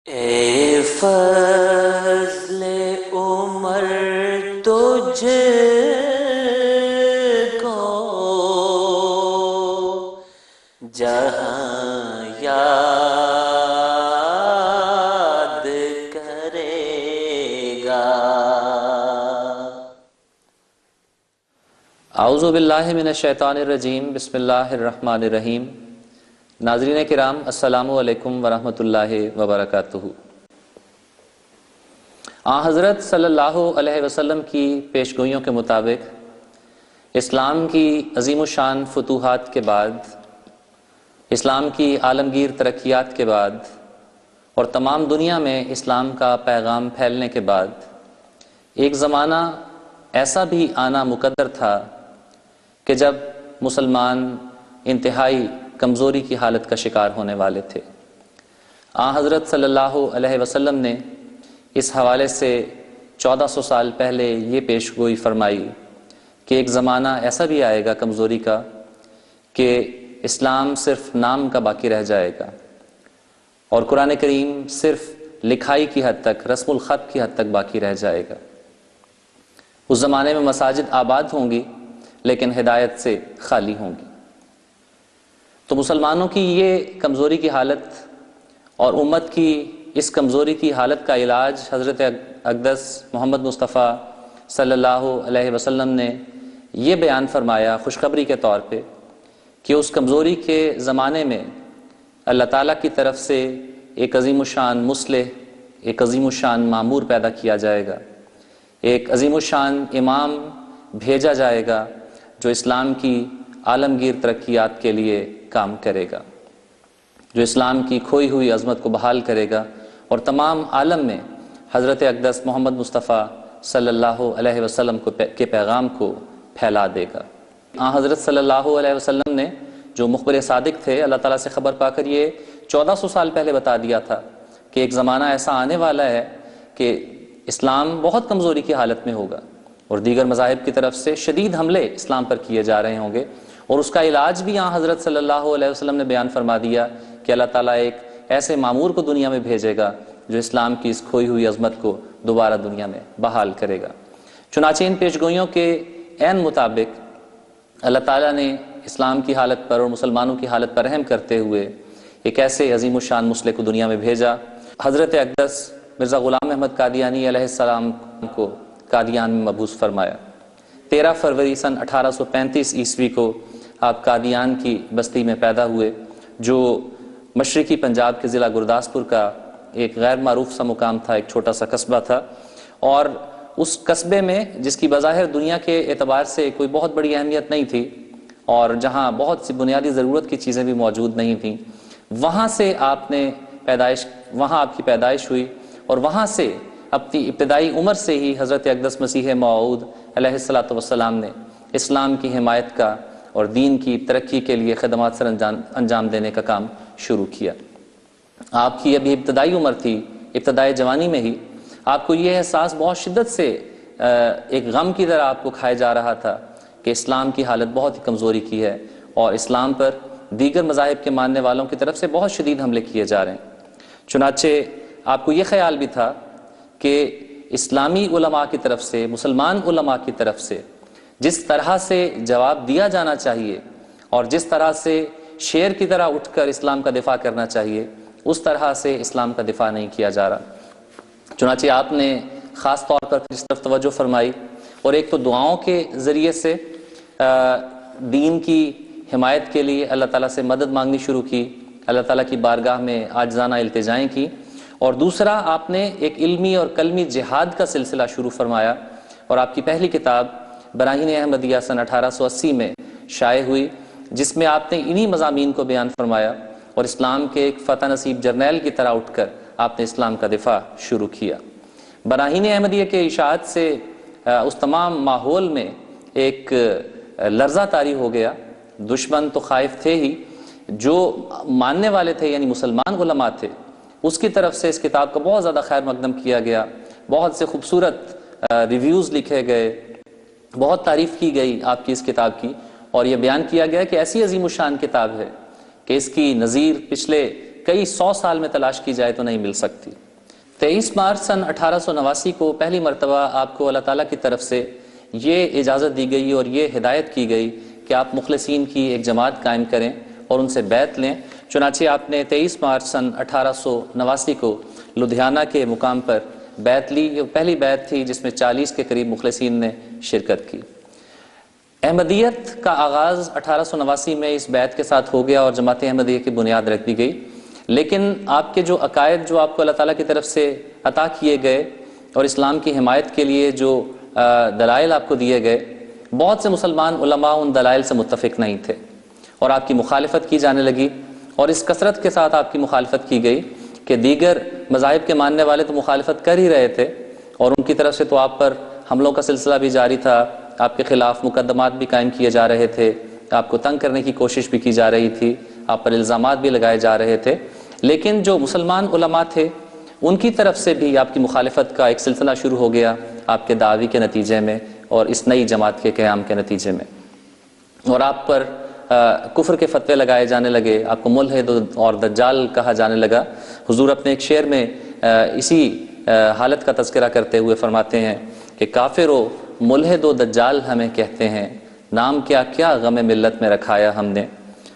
اے فضل عمر تجھ کو جہاں یاد کرے گا۔ اعوذ باللہ من الشیطان الرجیم، بسم اللہ الرحمن الرحیم۔ ناظرین کرام، السلام علیکم ورحمۃ اللہ وبرکاتہ۔ آن حضرت صلی اللہ علیہ وسلم کی پیشگوئیوں کے مطابق اسلام کی عظیم الشان فتوحات کے بعد، اسلام کی عالمگیر ترقیات کے بعد اور تمام دنیا میں اسلام کا پیغام پھیلنے کے بعد ایک زمانہ ایسا بھی آنا مقدر تھا کہ جب مسلمان انتہائی کمزوری کی حالت کا شکار ہونے والے تھے۔ آن حضرت صلی اللہ علیہ وسلم نے اس حوالے سے 1400 سال پہلے یہ پیشگوئی فرمائی کہ ایک زمانہ ایسا بھی آئے گا کمزوری کا کہ اسلام صرف نام کا باقی رہ جائے گا اور قرآن کریم صرف لکھائی کی حد تک، رسم الخط کی حد تک باقی رہ جائے گا۔ اس زمانے میں مساجد آباد ہوں گی لیکن ہدایت سے خالی ہوں گی۔ تو مسلمانوں کی یہ کمزوری کی حالت اور امت کی اس کمزوری کی حالت کا علاج حضرت اقدس محمد مصطفیٰ صلی اللہ علیہ وسلم نے یہ بیان فرمایا خوشخبری کے طور پہ کہ اس کمزوری کے زمانے میں اللہ تعالیٰ کی طرف سے ایک عظیم الشان مصلح، ایک عظیم الشان مامور پیدا کیا جائے گا، ایک عظیم الشان امام بھیجا جائے گا جو اسلام کی عالمگیر ترقیات کے لیے کام کرے گا، جو اسلام کی کھوئی ہوئی عظمت کو بحال کرے گا اور تمام عالم میں حضرت اقدس محمد مصطفیٰ صلی اللہ علیہ وسلم کے پیغام کو پھیلا دے گا۔ حضرت صلی اللہ علیہ وسلم نے جو مخبر صادق تھے، اللہ تعالیٰ سے خبر پا کر یہ 1400 سال پہلے بتا دیا تھا کہ ایک زمانہ ایسا آنے والا ہے کہ اسلام بہت کمزوری کی حالت میں ہوگا اور دیگر مذاہب کی طرف سے شدید حملے اسلام پر کیے جا رہے ہوں گے، اور اس کا علاج بھی حضرت صلی اللہ علیہ وسلم نے بیان فرما دیا کہ اللہ تعالیٰ ایک ایسے مامور کو دنیا میں بھیجے گا جو اسلام کی اس کھوئی ہوئی عظمت کو دوبارہ دنیا میں بحال کرے گا۔ چنانچہ ان پیشگوئیوں کے عین مطابق اللہ تعالیٰ نے اسلام کی حالت پر اور مسلمانوں کی حالت پر رحم کرتے ہوئے ایک ایسے عظیم الشان مصلح کو دنیا میں بھیجا۔ حضرت اقدس مرزا غلام احمد قادیانی علیہ السلام کو قادیان میں مبعوث فرمایا۔ 13 فروری سن 1835 عیسوی کو آپ قادیان کی بستی میں پیدا ہوئے، جو مشرقی پنجاب کے ضلع گرداسپور کا ایک غیر معروف سا مقام تھا، ایک چھوٹا سا قصبہ تھا، اور اس قصبے میں جس کی بظاہر دنیا کے اعتبار سے کوئی بہت بڑی اہمیت نہیں تھی اور جہاں بہت سی بنیادی ضرورت کی چیزیں بھی موجود نہیں تھیں، وہاں سے آپ کی پیدائش ہوئی اور وہاں سے اپنی ابتدائی عمر سے ہی حضرت اقدس مسیح موعود علیہ السلام نے اسلام کی حمایت کا اور دین کی ترقی کے لیے خدمات سر انجام دینے کا کام شروع کیا۔ آپ کی ابھی ابتدائی عمر تھی، ابتدائی جوانی میں ہی آپ کو یہ احساس بہت شدت سے ایک غم کی طرح آپ کو کھائے جا رہا تھا کہ اسلام کی حالت بہت ہی کمزوری کی ہے اور اسلام پر دیگر مذاہب کے ماننے والوں کی طرف سے بہت شدید حملے کیے جا رہے ہیں۔ چنانچہ آپ کو یہ خیال بھی تھا کہ اسلامی علماء کی طرف سے، مسلمان علماء کی طرف سے جس طرح سے جواب دیا جانا چاہیے اور جس طرح سے شیر کی طرح اٹھ کر اسلام کا دفاع کرنا چاہیے، اس طرح سے اسلام کا دفاع نہیں کیا جا رہا۔ چنانچہ آپ نے خاص طور پر اس طرف توجہ فرمائی اور ایک تو دعاؤں کے ذریعے سے دین کی حمایت کے لیے اللہ تعالیٰ سے مدد مانگنی شروع کی، اللہ تعالیٰ کی بارگاہ میں عاجزانہ التجائیں کی، اور دوسرا آپ نے ایک علمی اور کلمی جہاد کا سلسلہ شروع فرمایا، اور آپ کی پہلی کتاب براہین احمدیہ سن 1880 میں شائع ہوئی، جس میں آپ نے انہی مضامین کو بیان فرمایا اور اسلام کے ایک فتح نصیب جرنیل کی طرح اٹھ کر آپ نے اسلام کا دفاع شروع کیا۔ براہین احمدیہ کے اشاعت سے اس تمام ماحول میں ایک لرزہ طاری ہو گیا۔ دشمن تو خائف تھے ہی، جو ماننے والے تھے یعنی مسلمان علماء تھے، اس کی طرف سے اس کتاب کا بہت زیادہ خیر مقدم کیا گیا، بہت سے خوبصورت ریویوز لکھے گئے، بہت تعریف کی گئی آپ کی اس کتاب کی، اور یہ بیان کیا گیا کہ ایسی عظیم الشان کتاب ہے کہ اس کی نظیر پچھلے کئی 100 سال میں تلاش کی جائے تو نہیں مل سکتی۔ 23 مارچ سن 1889 کو پہلی مرتبہ آپ کو اللہ تعالیٰ کی طرف سے یہ اجازت دی گئی اور یہ ہدایت کی گئی کہ آپ مخلصین کی ایک جماعت قائم کریں اور ان سے بیعت لیں۔ چنانچہ آپ نے 23 مارچ سن 1889 کو لدھیانہ کے مقام پر بیعت لی۔ یہ پہلی بیعت تھی جس میں 40 کے قریب مخلصین نے شرکت کی۔ احمدیت کا آغاز 1889 میں اس بیعت کے ساتھ ہو گیا اور جماعت احمدیہ کی بنیاد رکھ دی گئی، لیکن آپ کے جو عقائد جو آپ کو اللہ تعالیٰ کی طرف سے عطا کیے گئے اور اسلام کی حمایت کے لیے جو دلائل آپ کو دیے گئے، بہت سے مسلمان علماء ان دلائل سے متفق نہیں تھے اور آپ کی مخالفت کی جانے لگی، اور اس کثرت کے ساتھ آپ کی مخالفت کی گئی کہ دیگر مذاہب کے ماننے والے تو مخالفت کر ہی رہے تھے اور ان کی طرف سے تو آپ پر حملوں کا سلسلہ بھی جاری تھا، آپ کے خلاف مقدمات بھی قائم کیے جا رہے تھے، آپ کو تنگ کرنے کی کوشش بھی کی جا رہی تھی، آپ پر الزامات بھی لگائے جا رہے تھے، لیکن جو مسلمان علماء تھے ان کی طرف سے بھی آپ کی مخالفت کا ایک سلسلہ شروع ہو گیا آپ کے دعوی کے نتیجے میں اور اس نئی جماعت کے قیام کے نتیجے میں، اور آپ پر کفر کے فتوے لگائے جانے لگے، آپ کو ملحد اور دجال کہا جانے لگا۔ حضور اپنے ایک شعر میں اسی حالت کا تذکرہ کرتے ہوئے فرماتے ہیں کہ کافر و ملحد و دجال ہمیں کہتے ہیں، نام کیا کیا غم ملت میں رکھایا ہم نے،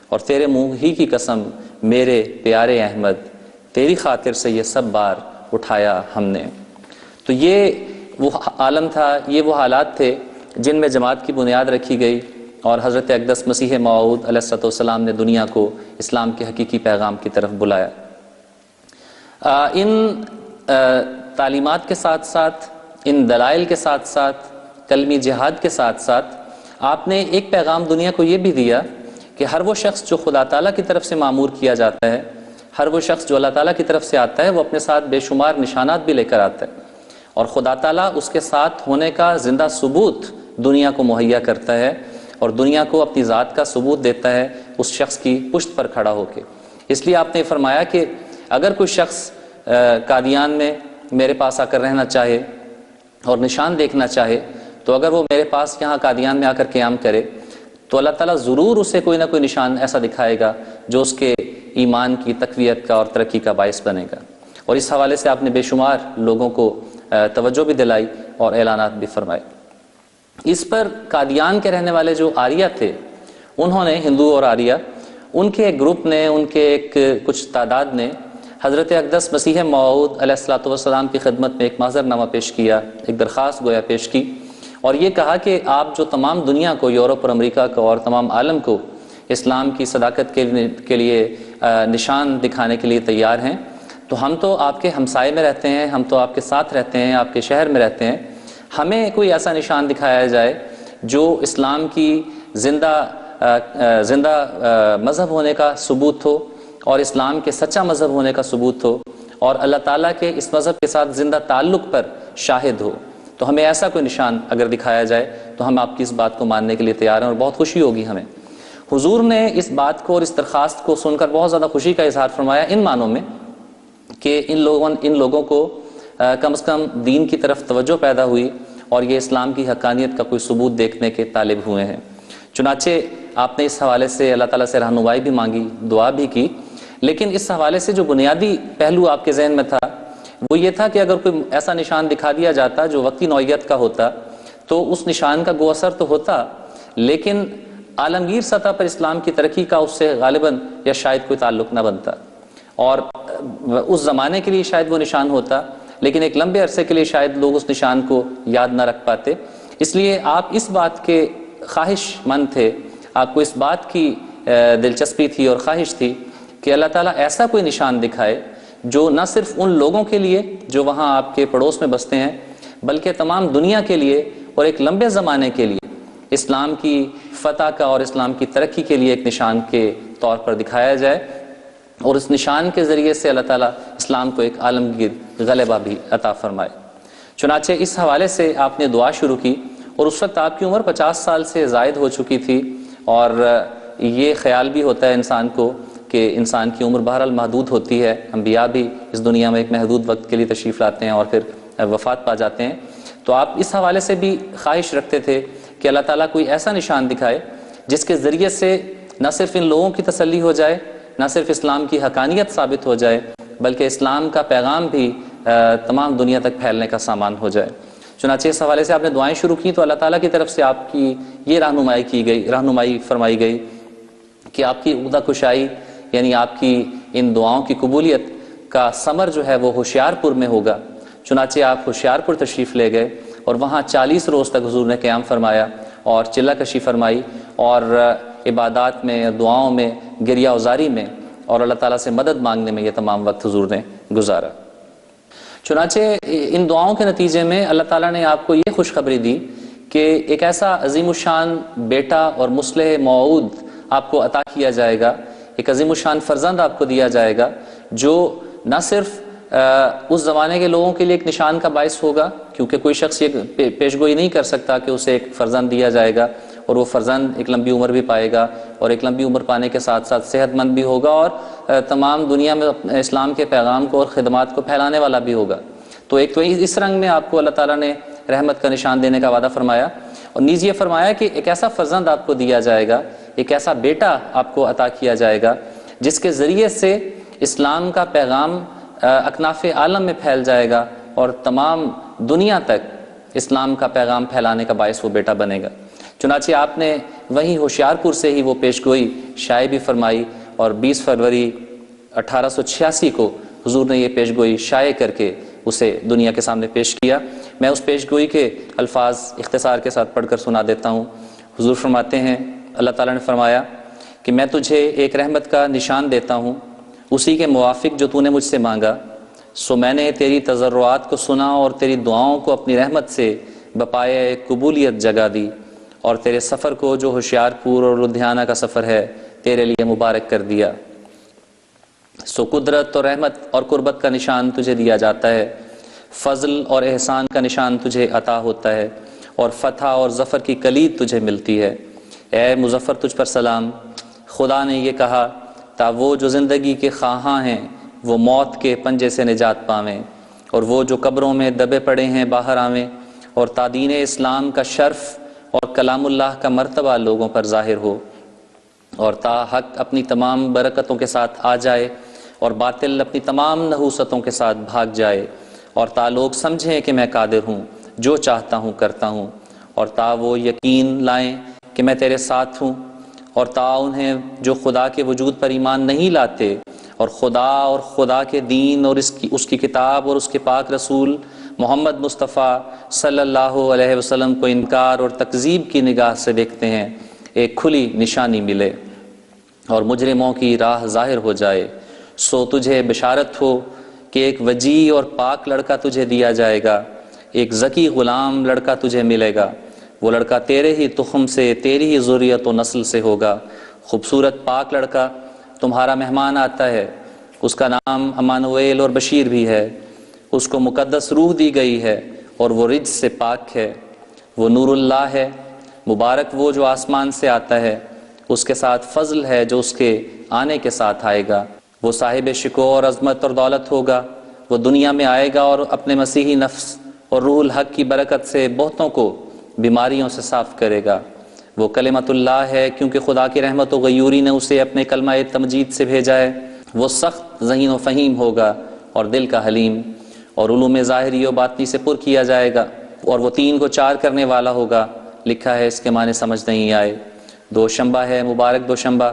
اور تیرے منہ ہی کی قسم میرے پیارے احمد، تیری خاطر سے یہ سب بار اٹھایا ہم نے۔ تو یہ وہ عالم تھا، یہ وہ حالات تھے جن میں جماعت کی بنیاد رکھی گئی اور حضرت اقدس مسیح موعود علیہ السلام نے دنیا کو اسلام کے حقیقی پیغام کی طرف بلایا۔ ان تعلیمات کے ساتھ ساتھ، ان دلائل کے ساتھ ساتھ، کلمی جہاد کے ساتھ ساتھ آپ نے ایک پیغام دنیا کو یہ بھی دیا کہ ہر وہ شخص جو خدا تعالیٰ کی طرف سے معمور کیا جاتا ہے، ہر وہ شخص جو اللہ تعالیٰ کی طرف سے آتا ہے، وہ اپنے ساتھ بے شمار نشانات بھی لے کر آتا ہے، اور خدا تعالیٰ اس کے ساتھ ہونے کا زندہ ثبوت دنیا کو مہیا کرتا ہے اور دنیا کو اپنی ذات کا ثبوت دیتا ہے اس شخص کی پشت پر کھڑا ہو کے۔ اس لیے آپ نے فرمایا کہ اگر کوئی شخص قادیان میں میرے پاس آ کر رہنا چاہے اور نشان دیکھنا چاہے تو اگر وہ میرے پاس یہاں قادیان میں آ کر قیام کرے تو اللہ تعالیٰ ضرور اسے کوئی نہ کوئی نشان ایسا دکھائے گا جو اس کے ایمان کی تقویت کا اور ترقی کا باعث بنے گا، اور اس حوالے سے آپ نے بے شمار لوگوں کو توجہ بھی دلائی اور اعلانات بھی فرمائے۔ اس پر قادیان کے رہنے والے جو آریہ تھے، انہوں نے، ہندو اور آریہ، ان کے ایک گروپ نے، ان کے ایک کچھ تعداد نے حضرت اقدس مسیح موعود علیہ السلام کی خدمت میں ایک معذر نامہ پیش کیا، ایک درخواست گویا پیش کی، اور یہ کہا کہ آپ جو تمام دنیا کو، یورپ اور امریکہ کو اور تمام عالم کو اسلام کی صداقت کے لیے نشان دکھانے کے لیے تیار ہیں، تو ہم تو آپ کے ہمسائے میں رہتے ہیں، ہم تو آپ کے ساتھ رہتے ہیں، آپ کے شہر میں رہتے ہیں، ہمیں کوئی ایسا نشان دکھایا جائے جو اسلام کی زندہ مذہب ہونے کا ثبوت ہو اور اسلام کے سچا مذہب ہونے کا ثبوت ہو اور اللہ تعالیٰ کے اس مذہب کے ساتھ زندہ تعلق پر شاہد ہو، تو ہمیں ایسا کوئی نشان اگر دکھایا جائے تو ہم آپ کی اس بات کو ماننے کے لیے تیار ہیں اور بہت خوشی ہوگی ہمیں۔ حضور نے اس بات کو اور اس درخواست کو سن کر بہت زیادہ خوشی کا اظہار فرمایا، ان معنوں میں کہ ان لوگوں کو کم از کم دین کی طرف توجہ پیدا ہوئی اور یہ اسلام کی حقانیت کا کوئی ثبوت دیکھنے کے طالب ہوئے ہیں۔ چنانچہ آپ نے اس حوالے سے اللہ تعالیٰ سے رہنمائی بھی مانگی، دعا بھی کی، لیکن اس حوالے سے جو بنیادی پہلو آپ کے ذہن میں تھا وہ یہ تھا کہ اگر کوئی ایسا نشان دکھا دیا جاتا جو وقتی نوعیت کا ہوتا تو اس نشان کا گو اثر تو ہوتا، لیکن عالمگیر سطح پر اسلام کی ترقی کا اس سے غالباً یا شاید کوئی تعلق نہ بنتا، اور اس زمانے کے لیے شاید وہ نشان ہوتا لیکن ایک لمبے عرصے کے لیے شاید لوگ اس نشان کو یاد نہ رکھ پاتے۔ اس لیے آپ اس بات کے خواہش مند تھے، آپ کو اس بات کی دلچسپی تھی اور خواہش تھی کہ اللہ تعالیٰ ایسا کوئی نشان دکھائے جو نہ صرف ان لوگوں کے لیے جو وہاں آپ کے پڑوس میں بستے ہیں بلکہ تمام دنیا کے لیے اور ایک لمبے زمانے کے لیے اسلام کی فتح کا اور اسلام کی ترقی کے لیے ایک نشان کے طور پر دکھایا جائے، اور اس نشان کے ذریعے سے اللہ تعالیٰ اسلام کو ایک عالمگیر غلبہ بھی عطا فرمائے۔ چنانچہ اس حوالے سے آپ نے دعا شروع کی، اور اس وقت آپ کی عمر 50 سال سے زائد ہو چکی تھی، اور یہ خیال بھی ہوتا ہے انسان کو کہ انسان کی عمر بہرحال محدود ہوتی ہے، انبیاء بھی اس دنیا میں ایک محدود وقت کے لیے تشریف لاتے ہیں اور پھر وفات پا جاتے ہیں، تو آپ اس حوالے سے بھی خواہش رکھتے تھے کہ اللہ تعالیٰ کوئی ایسا نشان دکھائے جس کے ذریعے سے نہ صرف ان لوگوں کی تسلی ہو جائے نہ صرف اسلام کی حقانیت ثابت ہو جائے بلکہ اسلام کا پیغام بھی تمام دنیا تک پھیلنے کا سامان ہو جائے۔ چنانچہ اس حوالے سے آپ نے دعائیں شروع کی تو اللہ تعالیٰ کی طرف سے آپ کی یہ رہنمائی فرمائی گئی کہ آپ کی عقدہ کشائی یعنی آپ کی ان دعاؤں کی قبولیت کا ثمر جو ہے وہ ہوشیارپور میں ہوگا۔ چنانچہ آپ ہوشیارپور تشریف لے گئے اور وہاں 40 روز تک حضور نے قیام فرمایا اور چلہ کشی فرمائی اور عبادات میں، دعاؤں میں، گریہ ازاری میں اور اللہ تعالیٰ سے مدد مانگنے میں یہ تمام وقت حضور نے گزارا۔ چنانچہ ان دعاؤں کے نتیجے میں اللہ تعالیٰ نے آپ کو یہ خوشخبری دی کہ ایک ایسا عظیم الشان بیٹا اور مصلح موعود آپ کو عطا کیا جائے گا، ایک عظیم الشان فرزند آپ کو دیا جائے گا جو نہ صرف اس زمانے کے لوگوں کے لیے ایک نشان کا باعث ہوگا، کیونکہ کوئی شخص یہ پیشگوئی نہیں کر سکتا کہ اسے ایک فرزند دیا جائے گا اور وہ فرزند ایک لمبی عمر بھی پائے گا اور ایک لمبی عمر پانے کے ساتھ ساتھ صحت مند بھی ہوگا اور تمام دنیا میں اسلام کے پیغام کو اور خدمات کو پھیلانے والا بھی ہوگا۔ تو ایک تو اس رنگ میں آپ کو اللہ تعالیٰ نے رحمت کا نشان دینے کا وعدہ فرمایا اور نیز یہ فرمایا کہ ایک ایسا فرزند آپ کو دیا جائے گا، ایک ایسا بیٹا آپ کو عطا کیا جائے گا جس کے ذریعے سے اسلام کا پیغام اکناف عالم میں پھیل جائے گا اور تمام دنیا تک اسلام کا پیغام پھیلانے کا باعث وہ بیٹا بنے گا۔ چنانچہ آپ نے وہیں ہوشیارپور سے ہی وہ پیشگوئی شائع بھی فرمائی اور 20 فروری 1886 کو حضور نے یہ پیشگوئی شائع کر کے اسے دنیا کے سامنے پیش کیا۔ میں اس پیشگوئی کے الفاظ اختصار کے ساتھ پڑھ کر سنا دیتا ہوں۔ حضور فرماتے ہیں، اللہ تعالیٰ نے فرمایا کہ میں تجھے ایک رحمت کا نشان دیتا ہوں، اسی کے موافق جو تو نے مجھ سے مانگا، سو میں نے تیری تضرعات کو سنا اور تیری دعاؤں کو اپنی رحمت سے بپائے قبولیت جگہ دی اور تیرے سفر کو جو ہوشیارپور اور لدھیانہ کا سفر ہے تیرے لیے مبارک کر دیا۔ سو قدرت اور رحمت اور قربت کا نشان تجھے دیا جاتا ہے، فضل اور احسان کا نشان تجھے عطا ہوتا ہے اور فتح اور ظفر کی کلید تجھے ملتی ہے۔ اے مظفر تجھ پر سلام، خدا نے یہ کہا تا وہ جو زندگی کے خواہاں ہیں وہ موت کے پنجے سے نجات پاویں اور وہ جو قبروں میں دبے پڑے ہیں باہر آویں اور تا دین اسلام کا شرف اور کلام اللہ کا مرتبہ لوگوں پر ظاہر ہو اور تا حق اپنی تمام برکتوں کے ساتھ آ جائے اور باطل اپنی تمام نحوستوں کے ساتھ بھاگ جائے اور تا لوگ سمجھیں کہ میں قادر ہوں، جو چاہتا ہوں کرتا ہوں اور تا وہ یقین لائیں کہ میں تیرے ساتھ ہوں اور تا انہیں جو خدا کے وجود پر ایمان نہیں لاتے اور خدا کے دین اور اس کی کتاب اور اس کے پاک رسول محمد مصطفیٰ صلی اللہ علیہ وسلم کو انکار اور تکذیب کی نگاہ سے دیکھتے ہیں، ایک کھلی نشانی ملے اور مجرموں کی راہ ظاہر ہو جائے۔ سو تجھے بشارت ہو کہ ایک وجیح اور پاک لڑکا تجھے دیا جائے گا، ایک ذکی غلام لڑکا تجھے ملے گا، وہ لڑکا تیرے ہی تخم سے، تیری ہی ذریت و نسل سے ہوگا۔ خوبصورت پاک لڑکا تمہارا مہمان آتا ہے، اس کا نام امانویل اور بشیر بھی ہے، اس کو مقدس روح دی گئی ہے اور وہ رجس سے پاک ہے، وہ نور اللہ ہے، مبارک وہ جو آسمان سے آتا ہے، اس کے ساتھ فضل ہے جو اس کے آنے کے ساتھ آئے گا، وہ صاحب شکو اور عظمت اور دولت ہوگا، وہ دنیا میں آئے گا اور اپنے مسیحی نفس اور روح الحق کی برکت سے بہتوں کو بیماریوں سے صاف کرے گا۔ وہ کلمت اللہ ہے کیونکہ خدا کی رحمت و غیوری نے اسے اپنے کلمہ تمجید سے بھیجا ہے۔ وہ سخت ذہین و فہیم ہوگا اور دل کا حلیم اور علوم ظاہری و باطنی سے پر کیا جائے گا اور وہ 3 کو 4 کرنے والا ہوگا، لکھا ہے اس کے معنی سمجھ نہیں آئے۔ دوشنبہ ہے مبارک دوشنبہ،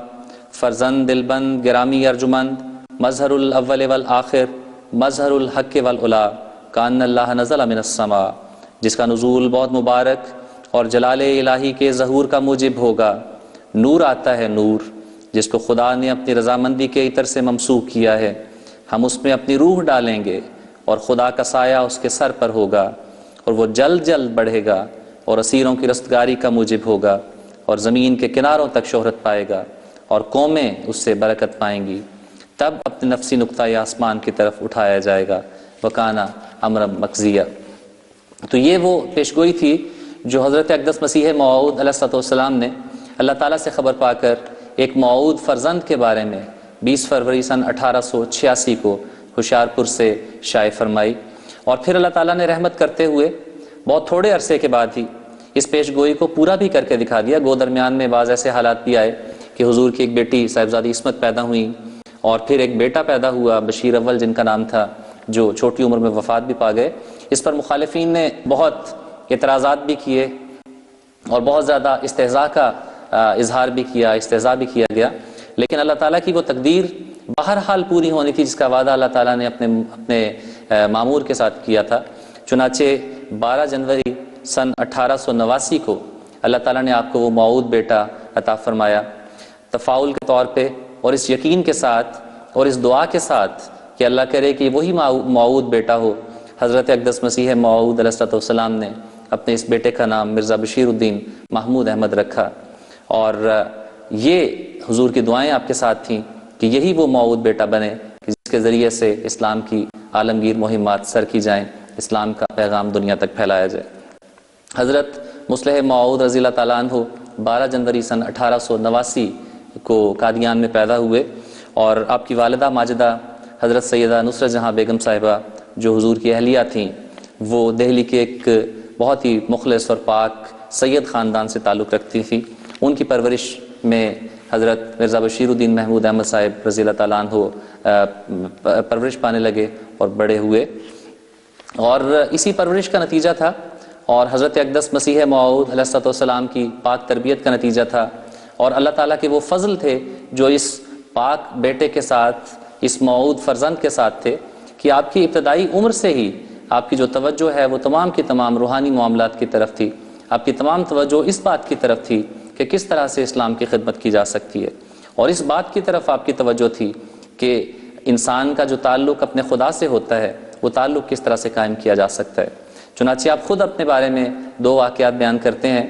فرزند دلبند گرامی ارجمند، مظہر الاول والآخر، مظہر الحق والعلا، کان اللہ نزل من السماء، جس کا نزول بہت مبارک اور جلال الہی کے ظہور کا موجب ہوگا۔ نور آتا ہے نور، جس کو خدا نے اپنی رضامندی کے عطر سے ممسوح کیا ہے، ہم اس میں اپنی روح ڈالیں گے اور خدا کا سایہ اس کے سر پر ہوگا اور وہ جلد جلد بڑھے گا اور اسیروں کی رستگاری کا موجب ہوگا اور زمین کے کناروں تک شہرت پائے گا اور قومیں اس سے برکت پائیں گی، تب اپنے نفسی نقطۂ آسمان کی طرف اٹھایا جائے گا، وکانا امر مقضیہ۔ تو یہ وہ پیشگوئی تھی جو حضرت اقدس مسیح موعود علیہ السلام نے اللہ تعالیٰ سے خبر پا کر ایک موعود فرزند کے بارے میں 20 فروری سن 1886 کو ہوشیارپور سے شائع فرمائی، اور پھر اللہ تعالیٰ نے رحمت کرتے ہوئے بہت تھوڑے عرصے کے بعد ہی اس پیشگوئی کو پورا بھی کر کے دکھا دیا۔ گو درمیان میں بعض ایسے حالات بھی آئے کہ حضور کی ایک بیٹی صاحبزادی عصمت پیدا ہوئی اور پھر ایک بیٹا پیدا ہوا بشیر اول جن کا نام تھا، جو چھوٹی عمر میں وفات بھی پا گئے۔ اس پر مخالفین نے بہت اعتراضات بھی کیے اور بہت زیادہ استہزاء کا اظہار بھی کیا، استہزاء بھی کیا گیا، لیکن اللہ تعالیٰ کی وہ تقدیر بہرحال پوری ہونی تھی جس کا وعدہ اللہ تعالیٰ نے اپنے مامور کے ساتھ کیا تھا۔ چنانچہ 12 جنوری سن 1889 کو اللہ تعالیٰ نے آپ کو وہ موعود بیٹا عطا فرمایا، تفاؤل کے طور پہ اور اس یقین کے ساتھ اور اس دعا کے ساتھ کہ اللہ کرے کہ وہی موعود بیٹا ہو۔ حضرت اقدس مسیح موعود علیہ السلام نے اپنے اس بیٹے کا نام مرزا بشیر الدین محمود احمد رکھا، اور یہ حضور کی دعائیں آپ کے ساتھ تھیں کہ یہی وہ موعود بیٹا بنے کہ جس کے ذریعے سے اسلام کی عالمگیر مہمات سر کی جائیں، اسلام کا پیغام دنیا تک پھیلایا جائے۔ حضرت مصلح موعود رضی اللہ تعالیٰ عنہ 12 جنوری سن 1889 کو قادیان میں پیدا ہوئے، اور آپ کی والدہ ماجدہ حضرت سیدہ نصرت جہاں بیگم صاحبہ جو حضور کی اہلیہ تھیں، وہ دہلی کے ایک بہت ہی مخلص اور پاک سید خاندان سے تعلق رکھتی تھی۔ ان کی پرورش میں حضرت مرزا بشیر الدین محمود احمد صاحب رضی اللہ تعالیٰ عنہ پرورش پانے لگے اور بڑے ہوئے، اور اسی پرورش کا نتیجہ تھا اور حضرت اقدس مسیح موعود علیہ السلام کی پاک تربیت کا نتیجہ تھا، اور اللہ تعالیٰ کے وہ فضل تھے جو اس پاک بیٹے کے ساتھ، اس موعود فرزند کے ساتھ تھے کہ آپ کی ابتدائی عمر سے ہی آپ کی جو توجہ ہے وہ تمام کی تمام روحانی معاملات کی طرف تھی۔ آپ کی تمام توجہ اس بات کی طرف تھی کہ کس طرح سے اسلام کی خدمت کی جا سکتی ہے، اور اس بات کی طرف آپ کی توجہ تھی کہ انسان کا جو تعلق اپنے خدا سے ہوتا ہے وہ تعلق کس طرح سے قائم کیا جا سکتا ہے۔ چنانچہ آپ خود اپنے بارے میں 2 واقعات بیان کرتے ہیں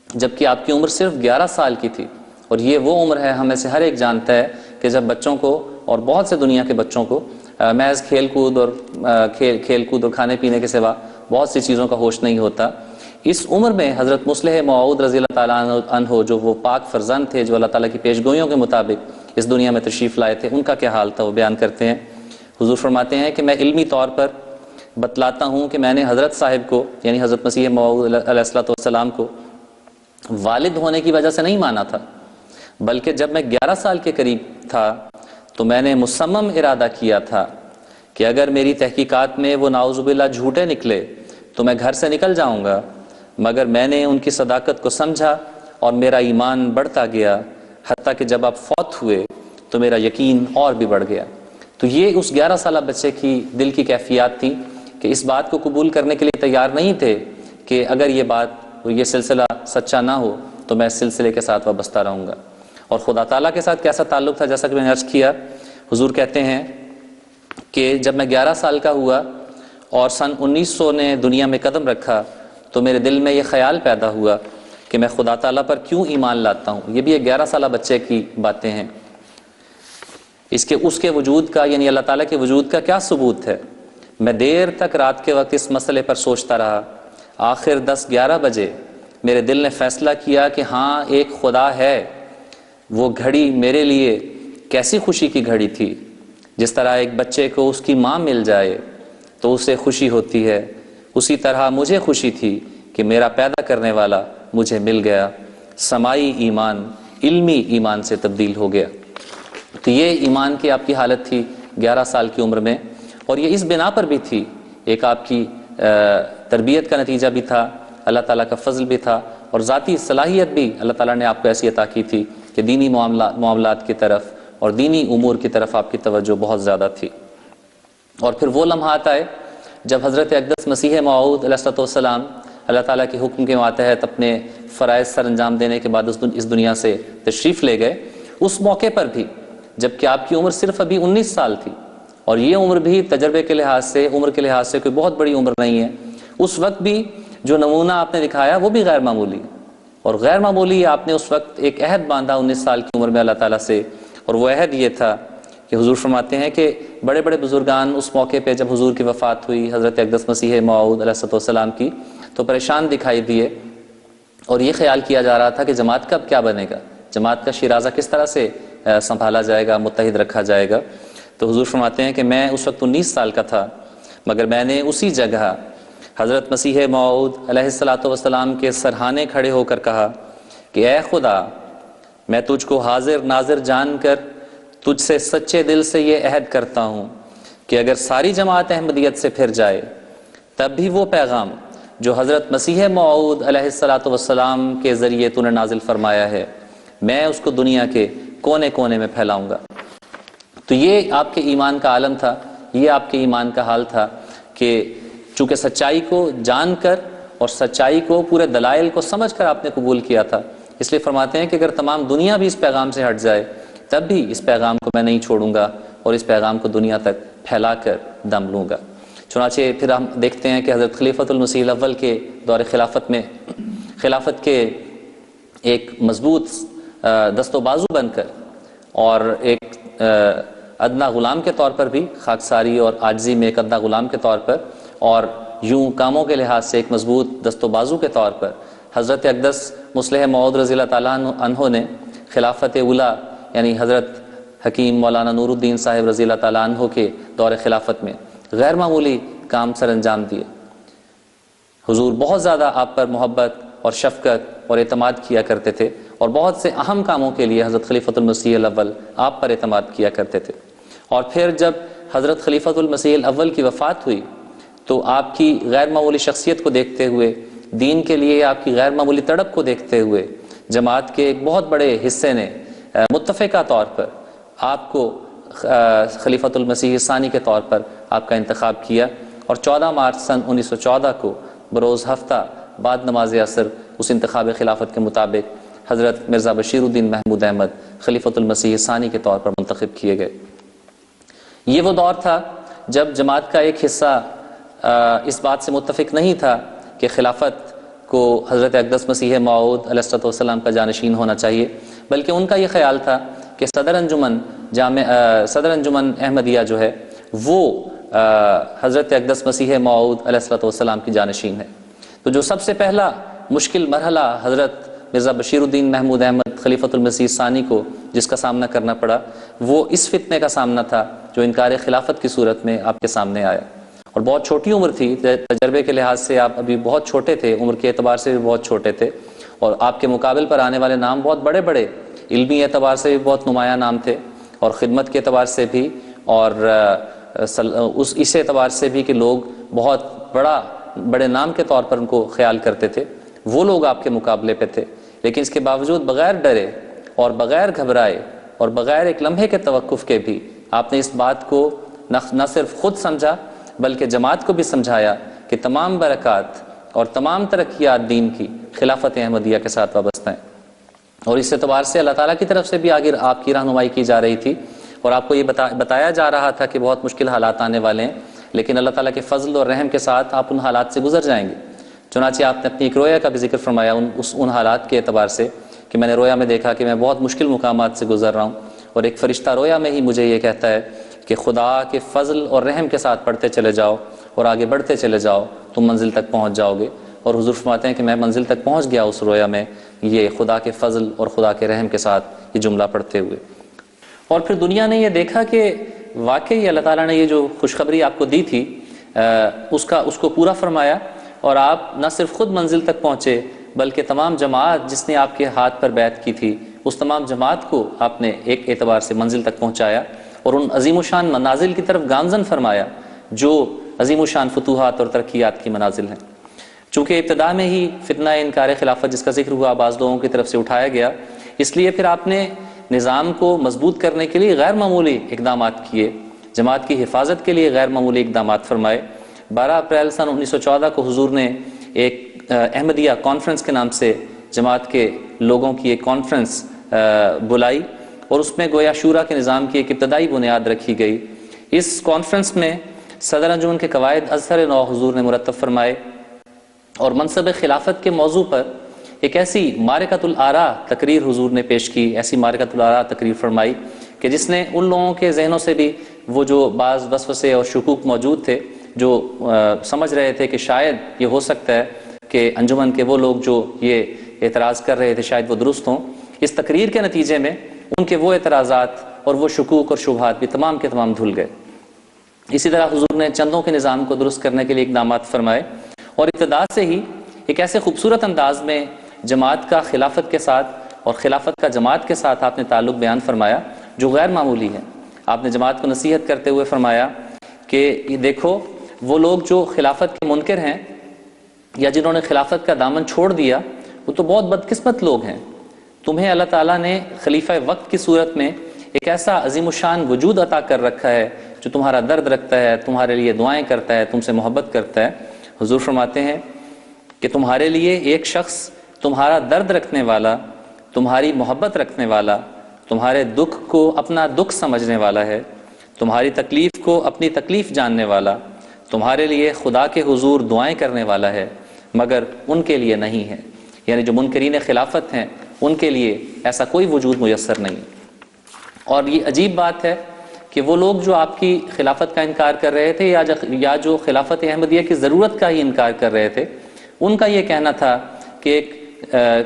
جبکہ آپ کی عمر صرف 11 سال کی تھی، اور یہ وہ عمر ہے ہمیں سے ہر ایک جانتا ہے کہ جب بچوں کو اور بہت سے دنیا کے بچوں کو محض کھیل کود اور کھانے پینے کے سوا بہت سی چیزوں کا ہوش نہیں ہوتا۔ اس عمر میں حضرت مصلح موعود رضی اللہ تعالیٰ عنہ جو وہ پاک فرزند تھے، جو اللہ تعالیٰ کی پیشگوئیوں کے مطابق اس دنیا میں تشریف لائے تھے، ان کا کیا حال تھا وہ بیان کرتے ہیں۔ حضور فرماتے ہیں کہ میں علمی طور پر بتلاتا ہوں کہ میں نے حضرت صاحب کو یعنی حضرت مسیح موعود علیہ السلام کو والد ہونے کی وجہ سے نہیں مانا تھا، بلکہ جب میں 11 سال کے قریب تھا تو میں نے مصمم ارادہ کیا تھا کہ اگر میری تحقیقات میں وہ نعوذ باللہ جھوٹے نکلے تو میں گھر سے نکل جاؤں گا، مگر میں نے ان کی صداقت کو سمجھا اور میرا ایمان بڑھتا گیا، حتیٰ کہ جب آپ فوت ہوئے تو میرا یقین اور بھی بڑھ گیا۔ تو یہ اس 11 سالہ بچے کی دل کی کیفیات تھی کہ اس بات کو قبول کرنے کے لیے تیار نہیں تھے کہ اگر یہ بات یہ سلسلہ سچا نہ ہو تو میں اس سلسلے کے ساتھ وابستہ رہوں گا۔ اور خدا تعالیٰ کے ساتھ کیسا تعلق تھا، جیسا کہ میں نے عرض کیا، حضور کہتے ہیں کہ جب میں 11 سال کا ہوا اور سن 1900 نے دنیا میں قدم رکھا تو میرے دل میں یہ خیال پیدا ہوا کہ میں خدا تعالیٰ پر کیوں ایمان لاتا ہوں۔ یہ بھی ایک 11 سالہ بچے کی باتیں ہیں۔ اس کے وجود کا یعنی اللہ تعالیٰ کے وجود کا کیا ثبوت ہے؟ میں دیر تک رات کے وقت اس مسئلے پر سوچتا رہا، آخر 10-11 بجے میرے دل نے فیصلہ کیا کہ ہاں ایک خدا ہے۔ وہ گھڑی میرے لیے کیسی خوشی کی گھڑی تھی، جس طرح ایک بچے کو اس کی ماں مل جائے تو اسے خوشی ہوتی ہے، اسی طرح مجھے خوشی تھی کہ میرا پیدا کرنے والا مجھے مل گیا۔ سمائی ایمان علمی ایمان سے تبدیل ہو گیا۔ تو یہ ایمان کی آپ کی حالت تھی 11 سال کی عمر میں، اور یہ اس بنا پر بھی تھی، ایک آپ کی تربیت کا نتیجہ بھی تھا، اللہ تعالیٰ کا فضل بھی تھا، اور ذاتی صلاحیت بھی اللہ تعالیٰ نے آپ کو ایسی عطا کی تھی کہ دینی معاملات کی طرف اور دینی امور کی طرف آپ کی توجہ بہت زیادہ تھی۔ اور پھر وہ لمحات آئے جب حضرت اقدس مسیح موعود علیہ السلام اللہ تعالیٰ کے حکم کے ماتحت اپنے فرائض سر انجام دینے کے بعد اس دنیا سے تشریف لے گئے۔ اس موقع پر بھی جبکہ آپ کی عمر صرف ابھی 19 سال تھی، اور یہ عمر بھی تجربے کے لحاظ سے، عمر کے لحاظ سے کوئی بہت بڑی عمر نہیں ہے، اس وقت بھی جو نمونہ آپ نے دکھایا وہ بھی غیر معمولی، اور غیر معمولی آپ نے اس وقت ایک عہد باندھا 19 سال کی عمر میں اللہ تعالیٰ سے، اور وہ عہد یہ تھا کہ حضور فرماتے ہیں کہ بڑے بڑے بزرگان اس موقع پہ جب حضور کی وفات ہوئی حضرت اقدس مسیح موعود علیہ السلام کی تو پریشان دکھائی دیے، اور یہ خیال کیا جا رہا تھا کہ جماعت کا اب کیا بنے گا، جماعت کا شیرازہ کس طرح سے سنبھالا جائے گا، متحد رکھا جائے گا۔ تو حضور فرماتے ہیں کہ میں اس وقت 19 سال کا تھا، مگر میں نے اسی جگہ حضرت مسیح موعود علیہ السلام کے سرہانے کھڑے ہو کر کہا کہ اے خدا، میں تجھ کو حاضر ناظر جان کر تجھ سے سچے دل سے یہ عہد کرتا ہوں کہ اگر ساری جماعت احمدیت سے پھر جائے تب بھی وہ پیغام جو حضرت مسیح موعود علیہ السلام کے ذریعے تو نے نازل فرمایا ہے میں اس کو دنیا کے کونے کونے میں پھیلاؤں گا۔ تو یہ آپ کے ایمان کا عالم تھا، یہ آپ کے ایمان کا حال تھا کہ چونکہ سچائی کو جان کر اور سچائی کو پورے دلائل کو سمجھ کر آپ نے قبول کیا تھا، اس لیے فرماتے ہیں کہ اگر تمام دنیا بھی اس پیغام سے ہٹ جائے تب بھی اس پیغام کو میں نہیں چھوڑوں گا اور اس پیغام کو دنیا تک پھیلا کر دم لوں گا۔ چنانچہ پھر ہم دیکھتے ہیں کہ حضرت خلیفۃ المسیح الاول کے دور خلافت میں خلافت کے ایک مضبوط دست و بازو بن کر اور ایک ادنا غلام کے طور پر بھی، خاکساری اور عاجزی میں ایک ادنا غلام کے طور پر اور یوں کاموں کے لحاظ سے ایک مضبوط دست و بازو کے طور پر حضرت اقدس مصلح موعود رضی اللہ تعالیٰ عنہ نے خلافت اولا یعنی حضرت حکیم مولانا نور الدین صاحب رضی اللہ تعالیٰ عنہ کے دور خلافت میں غیر معمولی کام سر انجام دیے۔ حضور بہت زیادہ آپ پر محبت اور شفقت اور اعتماد کیا کرتے تھے اور بہت سے اہم کاموں کے لیے حضرت خلیفۃ المسیح الاول آپ پر اعتماد کیا کرتے تھے۔ اور پھر جب حضرت خلیفۃ المسیح الاول کی وفات ہوئی تو آپ کی غیر معمولی شخصیت کو دیکھتے ہوئے، دین کے لیے آپ کی غیر معمولی تڑپ کو دیکھتے ہوئے جماعت کے ایک بہت بڑے حصے نے متفقہ طور پر آپ کو خلیفۃ المسیح ثانی کے طور پر آپ کا انتخاب کیا اور 14 مارچ سن 1914 کو بروز ہفتہ بعد نماز عصر اس انتخاب خلافت کے مطابق حضرت مرزا بشیر الدین محمود احمد خلیفۃ المسیح ثانی کے طور پر منتخب کیے گئے۔ یہ وہ دور تھا جب جماعت کا ایک حصہ اس بات سے متفق نہیں تھا کہ خلافت کو حضرت اقدس مسیح موعود علیہ السلام کا جانشین ہونا چاہیے، بلکہ ان کا یہ خیال تھا کہ صدر انجمن احمدیہ جو ہے وہ حضرت اقدس مسیح موعود علیہ السلام کی جانشین ہے۔ تو جو سب سے پہلا مشکل مرحلہ حضرت مرزا بشیر الدین محمود احمد خلیفۃ المسیح ثانی کو جس کا سامنا کرنا پڑا وہ اس فتنے کا سامنا تھا جو انکار خلافت کی صورت میں آپ کے سامنے آیا، اور بہت چھوٹی عمر تھی، تجربے کے لحاظ سے آپ ابھی بہت چھوٹے تھے، عمر کے اعتبار سے بھی بہت چھوٹے تھے، اور آپ کے مقابل پر آنے والے نام بہت بڑے بڑے، علمی اعتبار سے بھی بہت نمایاں نام تھے اور خدمت کے اعتبار سے بھی اور اس اعتبار سے بھی کہ لوگ بہت بڑے نام کے طور پر ان کو خیال کرتے تھے، وہ لوگ آپ کے مقابلے پہ تھے، لیکن اس کے باوجود بغیر ڈرے اور بغیر گھبرائے اور بغیر ایک لمحے کے توقف کے بھی آپ نے اس بات کو نہ صرف خود سمجھا بلکہ جماعت کو بھی سمجھایا کہ تمام برکات اور تمام ترقیات دین کی خلافت احمدیہ کے ساتھ وابستہ ہیں، اور اس اعتبار سے اللہ تعالیٰ کی طرف سے بھی آگے آپ کی رہنمائی کی جا رہی تھی اور آپ کو یہ بتایا جا رہا تھا کہ بہت مشکل حالات آنے والے ہیں، لیکن اللہ تعالیٰ کے فضل اور رحم کے ساتھ آپ ان حالات سے گزر جائیں گے۔ چنانچہ آپ نے اپنی ایک رویا کا بھی ذکر فرمایا ان حالات کے اعتبار سے کہ میں نے رویا میں دیکھا کہ میں بہت مشکل مقامات سے گزر رہا ہوں، اور ایک فرشتہ رویا میں ہی مجھے یہ کہتا ہے کہ خدا کے فضل اور رحم کے ساتھ پڑھتے چلے جاؤ اور آگے بڑھتے چلے جاؤ، تم منزل تک پہنچ جاؤ گے۔ اور حضور فرماتے ہیں کہ میں منزل تک پہنچ گیا اس رویا میں یہ خدا کے فضل اور خدا کے رحم کے ساتھ یہ جملہ پڑھتے ہوئے۔ اور پھر دنیا نے یہ دیکھا کہ واقعی اللہ تعالیٰ نے یہ جو خوشخبری آپ کو دی تھی اس کو پورا فرمایا، اور آپ نہ صرف خود منزل تک پہنچے بلکہ تمام جماعت جس نے آپ کے ہاتھ پر بیعت کی تھی اس تمام جماعت کو آپ نے ایک اعتبار سے منزل تک پہنچایا اور ان عظیم الشان منازل کی طرف گامزن فرمایا جو عظیم الشان فتوحات اور ترقیات کی منازل ہیں۔ چونکہ ابتدا میں ہی فتنہ انکار خلافت جس کا ذکر ہوا بعض لوگوں کی طرف سے اٹھایا گیا، اس لیے پھر آپ نے نظام کو مضبوط کرنے کے لیے غیر معمولی اقدامات کیے، جماعت کی حفاظت کے لیے غیر معمولی اقدامات فرمائے۔ 12 اپریل سن 1914 کو حضور نے ایک احمدیہ کانفرنس کے نام سے جماعت کے لوگوں کی ایک کانفرنس بلائی اور اس میں گویا شورا کے نظام کی ایک ابتدائی بنیاد رکھی گئی۔ اس کانفرنس میں صدر انجمن کے قواعد ازہر نو حضور نے مرتب فرمائے اور منصب خلافت کے موضوع پر ایک ایسی معرکۃ الآراء تقریر حضور نے پیش کی، ایسی معرکۃ الآراء تقریر فرمائی کہ جس نے ان لوگوں کے ذہنوں سے بھی وہ جو بعض وسوسے اور شکوک موجود تھے، جو سمجھ رہے تھے کہ شاید یہ ہو سکتا ہے کہ انجمن کے وہ لوگ جو یہ اعتراض کر رہے تھے شاید وہ درست ہوں، اس تقریر کے نتیجے میں ان کے وہ اعتراضات اور وہ شکوک اور شبہات بھی تمام کے تمام دھل گئے۔ اسی طرح حضور نے چندوں کے نظام کو درست کرنے کے لیے اقدامات فرمائے اور ابتدا سے ہی ایک ایسے خوبصورت انداز میں جماعت کا خلافت کے ساتھ اور خلافت کا جماعت کے ساتھ آپ نے تعلق بیان فرمایا جو غیر معمولی ہیں۔ آپ نے جماعت کو نصیحت کرتے ہوئے فرمایا کہ یہ دیکھو وہ لوگ جو خلافت کے منکر ہیں یا جنہوں نے خلافت کا دامن چھوڑ دیا وہ تو بہت بدقسمت لوگ ہیں۔ تمہیں اللہ تعالیٰ نے خلیفہ وقت کی صورت میں ایک ایسا عظیم الشان وجود عطا کر رکھا ہے جو تمہارا درد رکھتا ہے، تمہارے لیے دعائیں کرتا ہے، تم سے محبت کرتا ہے۔ حضور فرماتے ہیں کہ تمہارے لیے ایک شخص تمہارا درد رکھنے والا، تمہاری محبت رکھنے والا، تمہارے دکھ کو اپنا دکھ سمجھنے والا ہے، تمہاری تکلیف کو اپنی تکلیف جاننے والا، تمہارے لیے خدا کے حضور دعائیں کرنے والا ہے، مگر ان کے لیے نہیں ہے، یعنی جو منکرین خلافت ہیں ان کے لیے ایسا کوئی وجود میسر نہیں۔ اور یہ عجیب بات ہے کہ وہ لوگ جو آپ کی خلافت کا انکار کر رہے تھے یا جو خلافت احمدیہ کی ضرورت کا ہی انکار کر رہے تھے، ان کا یہ کہنا تھا کہ ایک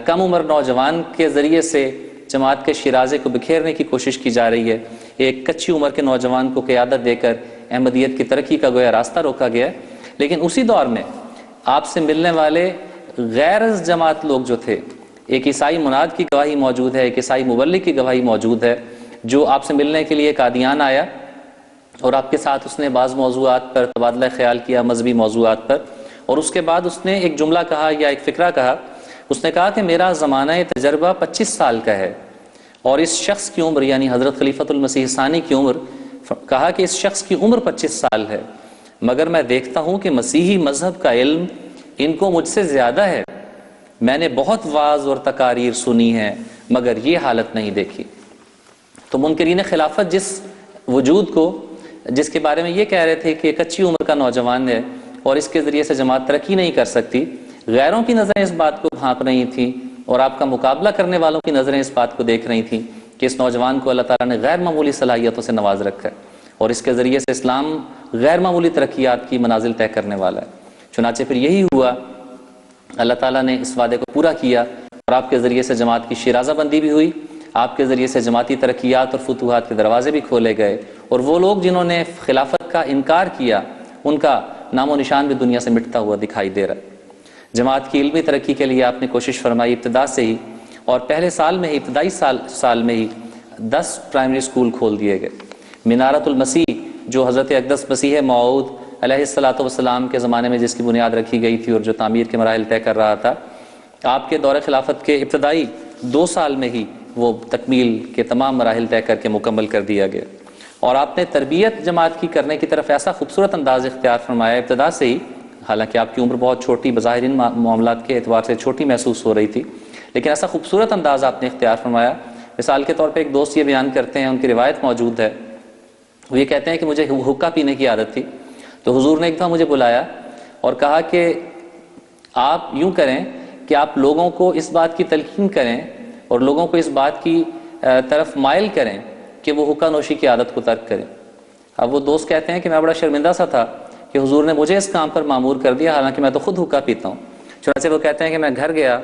کم عمر نوجوان کے ذریعے سے جماعت کے شیرازے کو بکھیرنے کی کوشش کی جا رہی ہے، ایک کچی عمر کے نوجوان کو قیادت دے کر احمدیت کی ترقی کا گویا راستہ روکا گیا۔ لیکن اسی دور میں آپ سے ملنے والے غیر جماعت لوگ جو تھے، ایک عیسائی مناد کی گواہی موجود ہے، ایک عیسائی مبلغ کی گواہی موجود ہے جو آپ سے ملنے کے لیے قادیان آیا اور آپ کے ساتھ اس نے بعض موضوعات پر تبادلہ خیال کیا، مذہبی موضوعات پر، اور اس کے بعد اس نے ایک جملہ کہا یا ایک فقرہ کہا۔ اس نے کہا کہ میرا زمانہ تجربہ 25 سال کا ہے اور اس شخص کی عمر یعنی حضرت خلیفۃ المسیح ثانی کی عمر، کہا کہ اس شخص کی عمر 25 سال ہے، مگر میں دیکھتا ہوں کہ مسیحی مذہب کا علم ان کو مجھ سے زیادہ ہے۔ میں نے بہت وعظ اور تقاریر سنی ہیں مگر یہ حالت نہیں دیکھی۔ تو منکرین خلافت جس وجود کو، جس کے بارے میں یہ کہہ رہے تھے کہ ایک اچھی عمر کا نوجوان ہے اور اس کے ذریعے سے جماعت ترقی نہیں کر سکتی، غیروں کی نظریں اس بات کو بھانپ رہی تھیں اور آپ کا مقابلہ کرنے والوں کی نظریں اس بات کو دیکھ رہی تھیں کہ اس نوجوان کو اللہ تعالیٰ نے غیر معمولی صلاحیتوں سے نواز رکھا ہے اور اس کے ذریعے سے اسلام غیر معمولی ترقیات کی منازل طے کرنے والا ہے۔ چنانچہ پھر یہی ہوا، اللہ تعالیٰ نے اس وعدے کو پورا کیا اور آپ کے ذریعے سے جماعت کی شیرازہ بندی بھی ہوئی، آپ کے ذریعے سے جماعتی ترقیات اور فتوحات کے دروازے بھی کھولے گئے، اور وہ لوگ جنہوں نے خلافت کا انکار کیا ان کا نام و نشان بھی دنیا سے مٹتا ہوا دکھائی دے رہا ہے۔ جماعت کی علمی ترقی کے لیے آپ نے کوشش فرمائی ابتدا سے ہی، اور پہلے سال میں ہی، ابتدائی سال میں ہی 10 پرائمری سکول کھول دیے گئے۔ منارت المسیح جو حضرت اقدس مسیح موعود علیہ السلام کے زمانے میں جس کی بنیاد رکھی گئی تھی اور جو تعمیر کے مراحل طے کر رہا تھا، آپ کے دور خلافت کے ابتدائی 2 سال میں ہی وہ تکمیل کے تمام مراحل طے کر کے مکمل کر دیا گیا، اور آپ نے تربیت جماعت کی کرنے کی طرف ایسا خوبصورت انداز اختیار فرمایا ابتدا سے ہی، حالانکہ آپ کی عمر بہت چھوٹی بظاہر ان معاملات کے اعتبار سے چھوٹی محسوس ہو رہی تھی، لیکن ایسا خوبصورت انداز آپ نے اختیار فرمایا۔ مثال کے طور پہ ایک دوست یہ بیان کرتے ہیں، ان کی روایت موجود ہے، وہ یہ کہتے ہیں کہ مجھے حقہ پینے کی عادت تھی، تو حضور نے ایک دفعہ مجھے بلایا اور کہا کہ آپ یوں کریں کہ آپ لوگوں کو اس بات کی تلقین کریں اور لوگوں کو اس بات کی طرف مائل کریں کہ وہ حقہ نوشی کی عادت کو ترک کریں۔ اب وہ دوست کہتے ہیں کہ میں بڑا شرمندہ سا تھا کہ حضور نے مجھے اس کام پر مامور کر دیا، حالانکہ میں تو خود حقہ پیتا ہوں۔ چنانچہ وہ کہتے ہیں کہ میں گھر گیا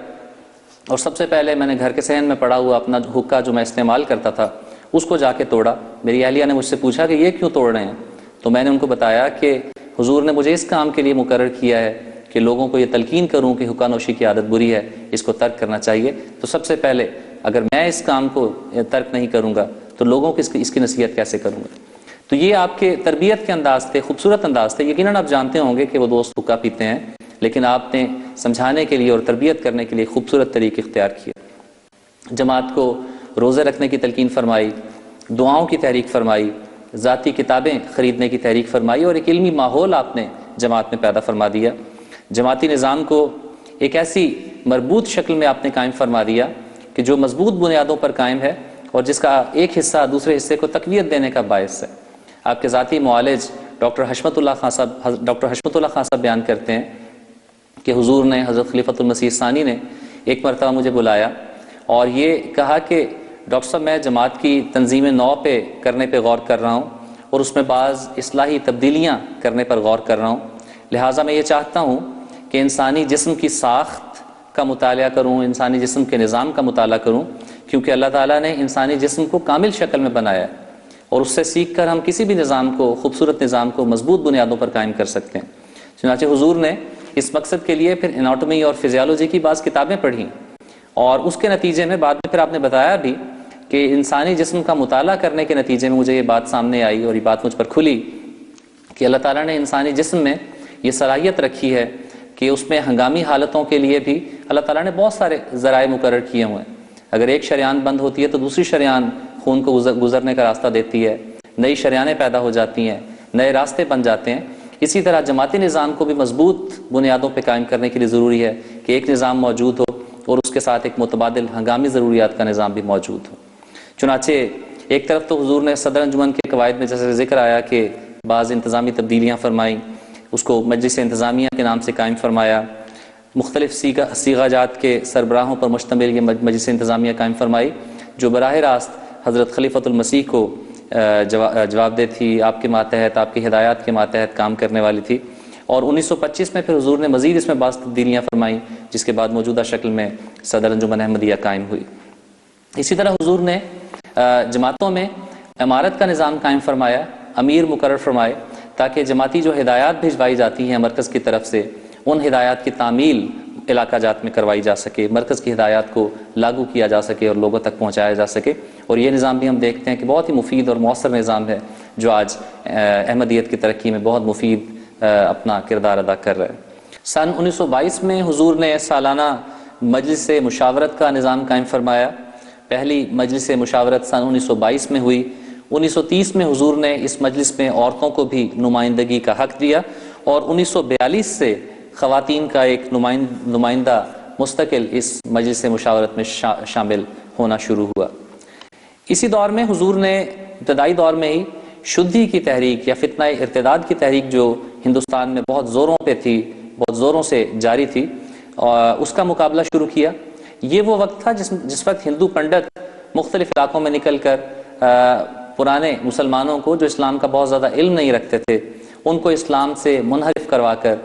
اور سب سے پہلے میں نے گھر کے صحن میں پڑا ہوا اپنا حقہ جو میں استعمال کرتا تھا اس کو جا کے توڑا۔ میری اہلیہ نے مجھ سے پوچھا کہ یہ کیوں توڑ رہے ہیں؟ تو میں نے ان کو بتایا کہ حضور نے مجھے اس کام کے لیے مقرر کیا ہے کہ لوگوں کو یہ تلقین کروں کہ حقہ نوشی کی عادت بری ہے، اس کو ترک کرنا چاہیے۔ تو سب سے پہلے اگر میں اس کام کو ترک نہیں کروں گا تو لوگوں کو اس کی نصیحت کیسے کروں گا؟ تو یہ آپ کے تربیت کے انداز تھے، خوبصورت انداز تھے۔ یقیناً آپ جانتے ہوں گے کہ وہ دوست حقہ پیتے ہیں، لیکن آپ نے سمجھانے کے لیے اور تربیت کرنے کے لیے خوبصورت طریقے اختیار کیے۔ جماعت کو روزے رکھنے کی تلقین فرمائی، دعاؤں کی تحریک فرمائی، ذاتی کتابیں خریدنے کی تحریک فرمائی، اور ایک علمی ماحول آپ نے جماعت میں پیدا فرما دیا۔ جماعتی نظام کو ایک ایسی مربوط شکل میں آپ نے قائم فرما دیا کہ جو مضبوط بنیادوں پر قائم ہے اور جس کا ایک حصہ دوسرے حصے کو تقویت دینے کا باعث ہے۔ آپ کے ذاتی معالج ڈاکٹر حشمت اللہ خان صاحب بیان کرتے ہیں کہ حضور نے، حضرت خلیفۃ المسیح ثانی نے ایک مرتبہ مجھے بلایا اور یہ کہا کہ ڈاکٹر صاحب میں جماعت کی تنظیم نو پہ کرنے پہ غور کر رہا ہوں اور اس میں بعض اصلاحی تبدیلیاں کرنے پر غور کر رہا ہوں، لہٰذا میں یہ چاہتا ہوں کہ انسانی جسم کی ساخت کا مطالعہ کروں، انسانی جسم کے نظام کا مطالعہ کروں، کیونکہ اللہ تعالیٰ نے انسانی جسم کو کامل شکل میں بنایا ہے اور اس سے سیکھ کر ہم کسی بھی نظام کو، خوبصورت نظام کو مضبوط بنیادوں پر قائم کر سکتے ہیں۔ چنانچہ حضور نے اس مقصد کے لیے پھر اناٹومی اور فزیالوجی کی بعض کتابیں پڑھیں، اور اس کے نتیجے میں بعد میں پھر آپ نے بتایا بھی کہ انسانی جسم کا مطالعہ کرنے کے نتیجے میں مجھے یہ بات سامنے آئی اور یہ بات مجھ پر کھلی کہ اللہ تعالیٰ نے انسانی جسم میں یہ صلاحیت رکھی ہے کہ اس میں ہنگامی حالتوں کے لیے بھی اللہ تعالیٰ نے بہت سارے ذرائع مقرر کیے ہوئے ہیں. اگر ایک شریان بند ہوتی ہے تو دوسری شریان خون کو گزرنے کا راستہ دیتی ہے، نئی شریانیں پیدا ہو جاتی ہیں، نئے راستے بن جاتے ہیں. اسی طرح جماعتی نظام کو بھی مضبوط بنیادوں پہ قائم کرنے کے لیے ضروری ہے کہ ایک نظام موجود ہو اور اس کے ساتھ ایک متبادل ہنگامی ضروریات کا نظام بھی موجود ہو. چنانچہ ایک طرف تو حضور نے صدر انجمن کے قواعد میں جیسے ذکر آیا کہ بعض انتظامی تبدیلیاں فرمائیں، اس کو مجلس انتظامیہ کے نام سے قائم فرمایا، مختلف صیغہ جات کے سربراہوں پر مشتمل یہ مجلس انتظامیہ قائم فرمائی جو براہ راست حضرت خلیفۃ المسیح کو جواب دہ تھی، آپ کے ماتحت، آپ کی ہدایات کے ماتحت کام کرنے والی تھی. اور 1925 میں پھر حضور نے مزید اس میں بعض تبدیلیاں فرمائیں جس کے بعد موجودہ شکل میں صدر انجمن احمدیہ قائم ہوئی. اسی طرح حضور نے جماعتوں میں امارت کا نظام قائم فرمایا، امیر مقرر فرمائے تاکہ جماعتی جو ہدایات بھجوائی جاتی ہیں مرکز کی طرف سے ان ہدایات کی تعمیل علاقہ جات میں کروائی جا سکے، مرکز کی ہدایات کو لاگو کیا جا سکے اور لوگوں تک پہنچایا جا سکے. اور یہ نظام بھی ہم دیکھتے ہیں کہ بہت ہی مفید اور مؤثر نظام ہے جو آج احمدیت کی ترقی میں بہت مفید اپنا کردار ادا کر رہا ہے. سن 1922 میں حضور نے سالانہ مجلس مشاورت کا نظام قائم فرمایا. پہلی مجلس مشاورت سن 1922 میں ہوئی. 1930 میں حضور نے اس مجلس میں عورتوں کو بھی نمائندگی کا حق دیا اور 1942 سے خواتین کا ایک نمائندہ مستقل اس مجلس مشاورت میں شامل ہونا شروع ہوا. اسی دور میں حضور نے ابتدائی دور میں ہی شدھی کی تحریک یا فتنہ ارتداد کی تحریک جو ہندوستان میں بہت زوروں پہ تھی، بہت زوروں سے جاری تھی، اس کا مقابلہ شروع کیا. یہ وہ وقت تھا جس وقت ہندو پنڈت مختلف علاقوں میں نکل کر پرانے مسلمانوں کو جو اسلام کا بہت زیادہ علم نہیں رکھتے تھے ان کو اسلام سے منحرف کروا کر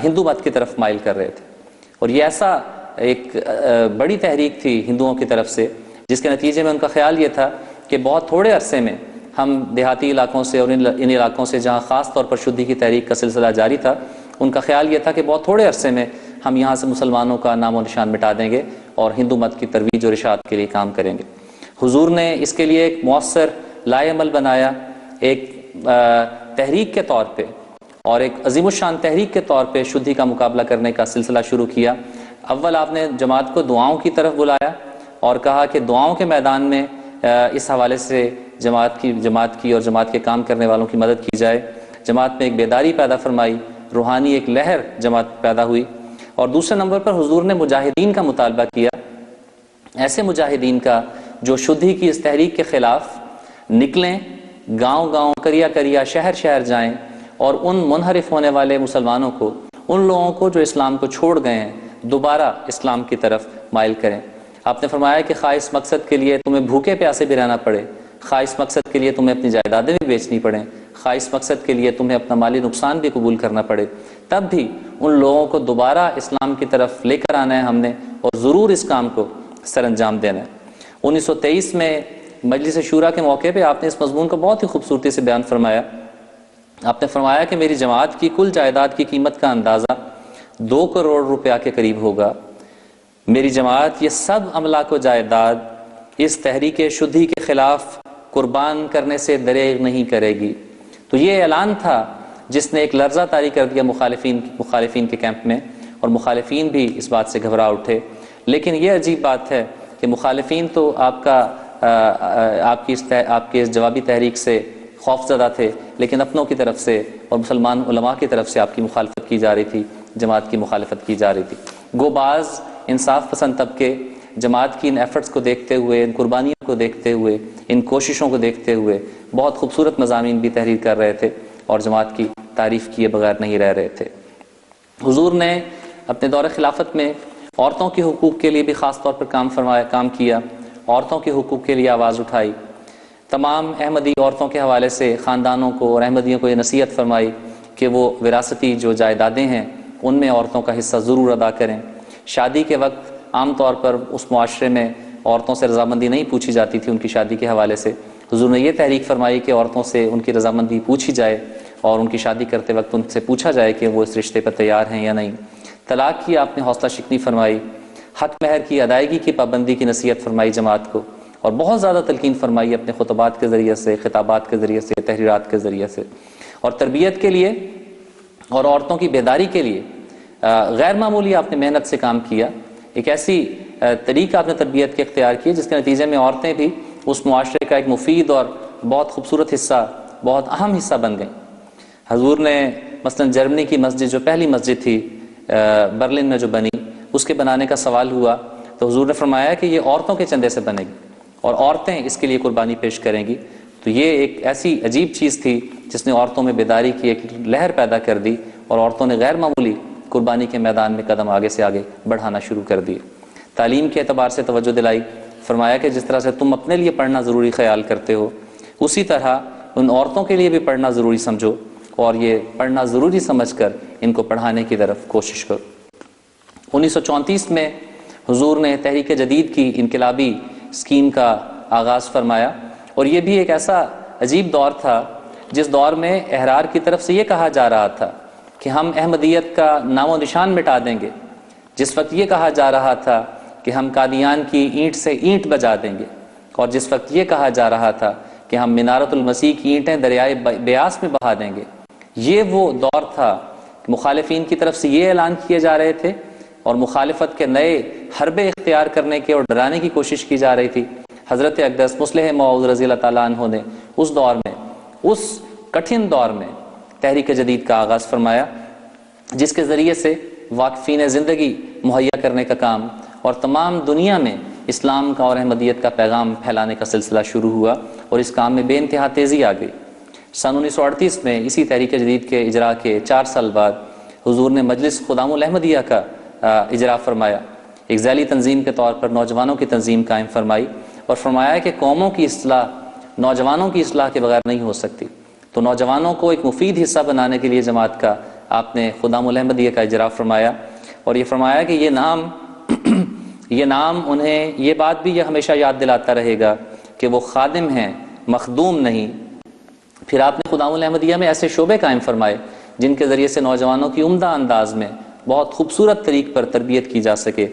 ہندو مت کی طرف مائل کر رہے تھے. اور یہ ایسا ایک بڑی تحریک تھی ہندوؤں کی طرف سے جس کے نتیجے میں ان کا خیال یہ تھا کہ بہت تھوڑے عرصے میں ہم دیہاتی علاقوں سے اور ان علاقوں سے جہاں خاص طور پر شدھی کی تحریک کا سلسلہ جاری تھا ان کا خیال یہ تھا کہ بہت تھوڑے عرصے میں ہم یہاں سے مسلمانوں کا نام و نشان مٹا دیں گے اور ہندو مت کی ترویج اور اشاعت کے لیے کام کریں گے. حضور نے اس کے لیے ایک مؤثر لائے عمل بنایا، ایک تحریک کے طور پہ اور ایک عظیم الشان تحریک کے طور پہ شدھی کا مقابلہ کرنے کا سلسلہ شروع کیا. اول آپ نے جماعت کو دعاؤں کی طرف بلایا اور کہا کہ دعاؤں کے میدان میں اس حوالے سے جماعت کی اور جماعت کے کام کرنے والوں کی مدد کی جائے. جماعت میں ایک بیداری پیدا فرمائی، روحانی ایک لہر جماعت پیدا ہوئی. اور دوسرے نمبر پر حضور نے مجاہدین کا مطالبہ کیا، ایسے مجاہدین کا جو شدھی کی اس تحریک کے خلاف نکلیں، گاؤں گاؤں، کریا کریا، شہر شہر جائیں اور ان منحرف ہونے والے مسلمانوں کو، ان لوگوں کو جو اسلام کو چھوڑ گئے ہیں، دوبارہ اسلام کی طرف مائل کریں. آپ نے فرمایا کہ خواہ اس مقصد کے لیے تمہیں بھوکے پیاسے بھی رہنا پڑے، خواہ اس مقصد کے لیے تمہیں اپنی جائیدادیں بھی بیچنی پڑیں، خواہ اس مقصد کے لیے تمہیں اپنا مالی نقصان بھی قبول کرنا پڑے، تب بھی ان لوگوں کو دوبارہ اسلام کی طرف لے کر آنا ہے ہم نے اور ضرور اس کام کو سر انجام دینا ہے. 1923 میں مجلس شورا کے موقع پہ آپ نے اس مضمون کو بہت ہی خوبصورتی سے بیان فرمایا. آپ نے فرمایا کہ میری جماعت کی کل جائیداد کی قیمت کا اندازہ 2 کروڑ روپیہ کے قریب ہوگا. میری جماعت یہ سب املاک و جائیداد اس تحریک شدھی کے خلاف قربان کرنے سے دریغ نہیں کرے گی. تو یہ اعلان تھا جس نے ایک لرزہ طاری کر دیا مخالفین کے کیمپ میں اور مخالفین بھی اس بات سے گھبرا اٹھے. لیکن یہ عجیب بات ہے کہ مخالفین تو آپ کی اس جوابی تحریک سے خوف زدہ تھے، لیکن اپنوں کی طرف سے اور مسلمان علماء کی طرف سے آپ کی مخالفت کی جا رہی تھی، جماعت کی مخالفت کی جا رہی تھی. گو بعض انصاف پسند طبقے جماعت کی ان ایفرٹس کو دیکھتے ہوئے، ان قربانیوں کو دیکھتے ہوئے، ان کوششوں کو دیکھتے ہوئے بہت خوبصورت مضامین بھی تحریر کر رہے تھے اور جماعت کی تعریف کیے بغیر نہیں رہ رہے تھے. حضور نے اپنے دور خلافت میں عورتوں کے حقوق کے لیے بھی خاص طور پر کام کیا، عورتوں کے حقوق کے لیے آواز اٹھائی. تمام احمدی عورتوں کے حوالے سے خاندانوں کو اور احمدیوں کو یہ نصیحت فرمائی کہ وہ وراثتی جو جائیدادیں ہیں ان میں عورتوں کا حصہ ضرور ادا کریں. شادی کے وقت عام طور پر اس معاشرے میں عورتوں سے رضامندی نہیں پوچھی جاتی تھی ان کی شادی کے حوالے سے. حضور نے یہ تحریک فرمائی کہ عورتوں سے ان کی رضامندی پوچھی جائے اور ان کی شادی کرتے وقت ان سے پوچھا جائے کہ وہ اس رشتے پر تیار ہیں یا نہیں. طلاق کی آپ نے حوصلہ شکنی فرمائی. حق مہر کی ادائیگی کی پابندی کی نصیحت فرمائی جماعت کو. اور بہت زیادہ تلقین فرمائی اپنے خطبات کے ذریعے سے، خطابات کے ذریعے سے، تحریرات کے ذریعے سے. اور تربیت کے لیے اور عورتوں کی بیداری کے لیے غیر معمولی آپ نے محنت سے کام کیا. ایک ایسی طریقہ آپ نے تربیت کے اختیار کی جس کے نتیجے میں عورتیں بھی اس معاشرے کا ایک مفید اور بہت خوبصورت حصہ، بہت اہم حصہ بن گئیں. حضور نے مثلا جرمنی کی مسجد، جو پہلی مسجد تھی برلن میں جو بنی، اس کے بنانے کا سوال ہوا تو حضور نے فرمایا کہ یہ عورتوں کے چندے سے بنے گی اور عورتیں اس کے لیے قربانی پیش کریں گی. تو یہ ایک ایسی عجیب چیز تھی جس نے عورتوں میں بیداری کی ایک لہر پیدا کر دی، اور عورتوں نے غیر معمولی قربانی کے میدان میں قدم آگے سے آگے بڑھانا شروع کر دیے. تعلیم کے اعتبار سے توجہ دلائی، فرمایا کہ جس طرح سے تم اپنے لیے پڑھنا ضروری خیال کرتے ہو، اسی طرح ان عورتوں کے لیے بھی پڑھنا ضروری سمجھو، اور یہ پڑھنا ضروری سمجھ کر ان کو پڑھانے کی طرف کوشش کرو. 1934 میں حضور نے تحریک جدید کی انقلابی اسکیم کا آغاز فرمایا، اور یہ بھی ایک ایسا عجیب دور تھا جس دور میں احرار کی طرف سے یہ کہا جا رہا تھا کہ ہم احمدیت کا نام و نشان مٹا دیں گے. جس وقت یہ کہا جا رہا تھا کہ ہم قادیان کی اینٹ سے اینٹ بجا دیں گے، اور جس وقت یہ کہا جا رہا تھا کہ ہم منارت المسیح کی اینٹیں دریائے بیاس میں بہا دیں گے. یہ وہ دور تھا کہ مخالفین کی طرف سے یہ اعلان کیے جا رہے تھے، اور مخالفت کے نئے حربے اختیار کرنے کے اور ڈرانے کی کوشش کی جا رہی تھی. حضرت اقدس مصلح موعود رضی اللہ تعالیٰ عنہ نے اس دور میں، اس کٹھن دور میں تحریک جدید کا آغاز فرمایا، جس کے ذریعے سے واقفین زندگی مہیا کرنے کا کام اور تمام دنیا میں اسلام کا اور احمدیت کا پیغام پھیلانے کا سلسلہ شروع ہوا، اور اس کام میں بے انتہا تیزی آ گئی. سن 1938 میں اسی تحریک جدید کے اجرا کے 4 سال بعد حضور نے مجلس خدام الاحمدیہ کا اجرا فرمایا. ایک ذیلی تنظیم کے طور پر نوجوانوں کی تنظیم قائم فرمائی، اور فرمایا کہ قوموں کی اصلاح نوجوانوں کی اصلاح کے بغیر نہیں ہو سکتی. تو نوجوانوں کو ایک مفید حصہ بنانے کے لیے جماعت کا آپ نے خدام الاحمدیہ کا اجرا فرمایا، اور یہ فرمایا کہ یہ نام انہیں یہ بات بھی یہ ہمیشہ یاد دلاتا رہے گا کہ وہ خادم ہیں، مخدوم نہیں. پھر آپ نے خدام الاحمدیہ میں ایسے شعبے قائم فرمائے جن کے ذریعے سے نوجوانوں کی عمدہ انداز میں بہت خوبصورت طریق پر تربیت کی جا سکے.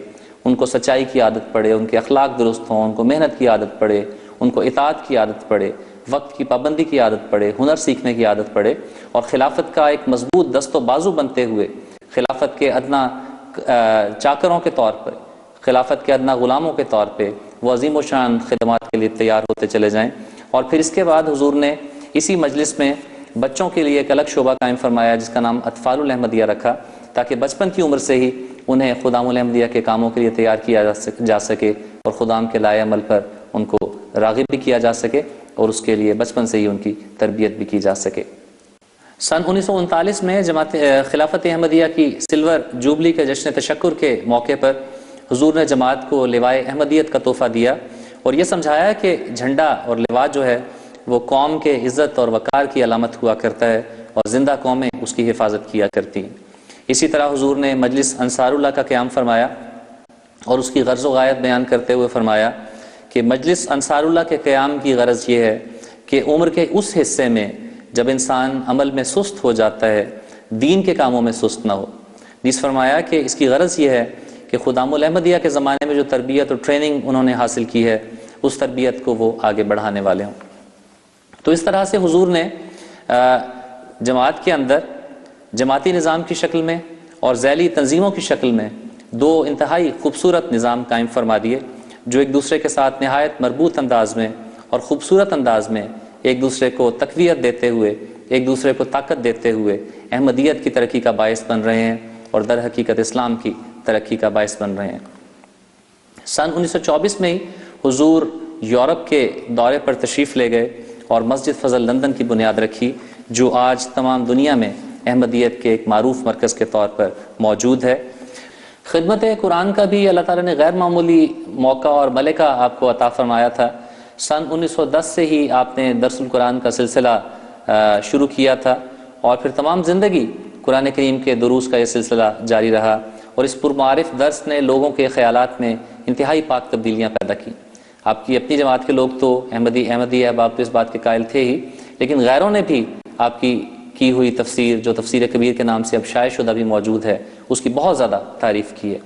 ان کو سچائی کی عادت پڑے، ان کے اخلاق درست ہوں، ان کو محنت کی عادت پڑے، ان کو اطاعت کی عادت پڑے، وقت کی پابندی کی عادت پڑے، ہنر سیکھنے کی عادت پڑے، اور خلافت کا ایک مضبوط دست و بازو بنتے ہوئے خلافت کے ادنا چاکروں کے طور پر، خلافت کے ادنا غلاموں کے طور پہ وہ عظیم و شان خدمات کے لیے تیار ہوتے چلے جائیں. اور پھر اس کے بعد حضور نے اسی مجلس میں بچوں کے لیے ایک الگ شعبہ قائم فرمایا جس کا نام اطفال الاحمدیہ رکھا، تاکہ بچپن کی عمر سے ہی انہیں خدام الاحمدیہ کے کاموں کے لیے تیار کیا جا سکے، اور خدام کے لائے عمل پر ان کو راغب بھی کیا جا سکے، اور اس کے لیے بچپن سے ہی ان کی تربیت بھی کی جا سکے. سن 1939 میں جماعت خلافت احمدیہ کی سلور جوبلی کے جشن تشکر کے موقع پر حضور نے جماعت کو لوائے احمدیت کا تحفہ دیا، اور یہ سمجھایا کہ جھنڈا اور لوا جو ہے وہ قوم کے عزت اور وقار کی علامت ہوا کرتا ہے، اور زندہ قومیں اس کی حفاظت کیا کرتی ہیں. اسی طرح حضور نے مجلس انصار اللہ کا قیام فرمایا، اور اس کی غرض و غایت بیان کرتے ہوئے فرمایا کہ مجلس انصار اللہ کے قیام کی غرض یہ ہے کہ عمر کے اس حصے میں جب انسان عمل میں سست ہو جاتا ہے، دین کے کاموں میں سست نہ ہو. نیز فرمایا کہ اس کی غرض یہ ہے کہ خدام الاحمدیہ کے زمانے میں جو تربیت اور ٹریننگ انہوں نے حاصل کی ہے، اس تربیت کو وہ آگے بڑھانے والے ہوں. تو اس طرح سے حضور نے جماعت کے اندر جماعتی نظام کی شکل میں اور ذیلی تنظیموں کی شکل میں 2 انتہائی خوبصورت نظام قائم فرما دیے، جو ایک دوسرے کے ساتھ نہایت مربوط انداز میں اور خوبصورت انداز میں ایک دوسرے کو تقویت دیتے ہوئے، ایک دوسرے کو طاقت دیتے ہوئے احمدیت کی ترقی کا باعث بن رہے ہیں، اور در حقیقت اسلام کی ترقی کا باعث بن رہے ہیں. سن 1924 میں ہی حضور یورپ کے دورے پر تشریف لے گئے اور مسجد فضل لندن کی بنیاد رکھی، جو آج تمام دنیا میں احمدیت کے ایک معروف مرکز کے طور پر موجود ہے. خدمت قرآن کا بھی اللہ تعالیٰ نے غیر معمولی موقع اور ملکہ آپ کو عطا فرمایا تھا. سن 1910 سے ہی آپ نے درس القرآن کا سلسلہ شروع کیا تھا، اور پھر تمام زندگی قرآن کریم کے دروس کا یہ سلسلہ جاری رہا، اور اس پرمعارف درس نے لوگوں کے خیالات میں انتہائی پاک تبدیلیاں پیدا کی. آپ کی اپنی جماعت کے لوگ تو احمدی ہے، اب آپ تو اس بات کے قائل تھے ہی، لیکن غیروں نے بھی آپ کی ہوئی تفسیر، جو تفسیر کبیر کے نام سے اب شائع شدہ بھی موجود ہے، اس کی بہت زیادہ تعریف کی ہے.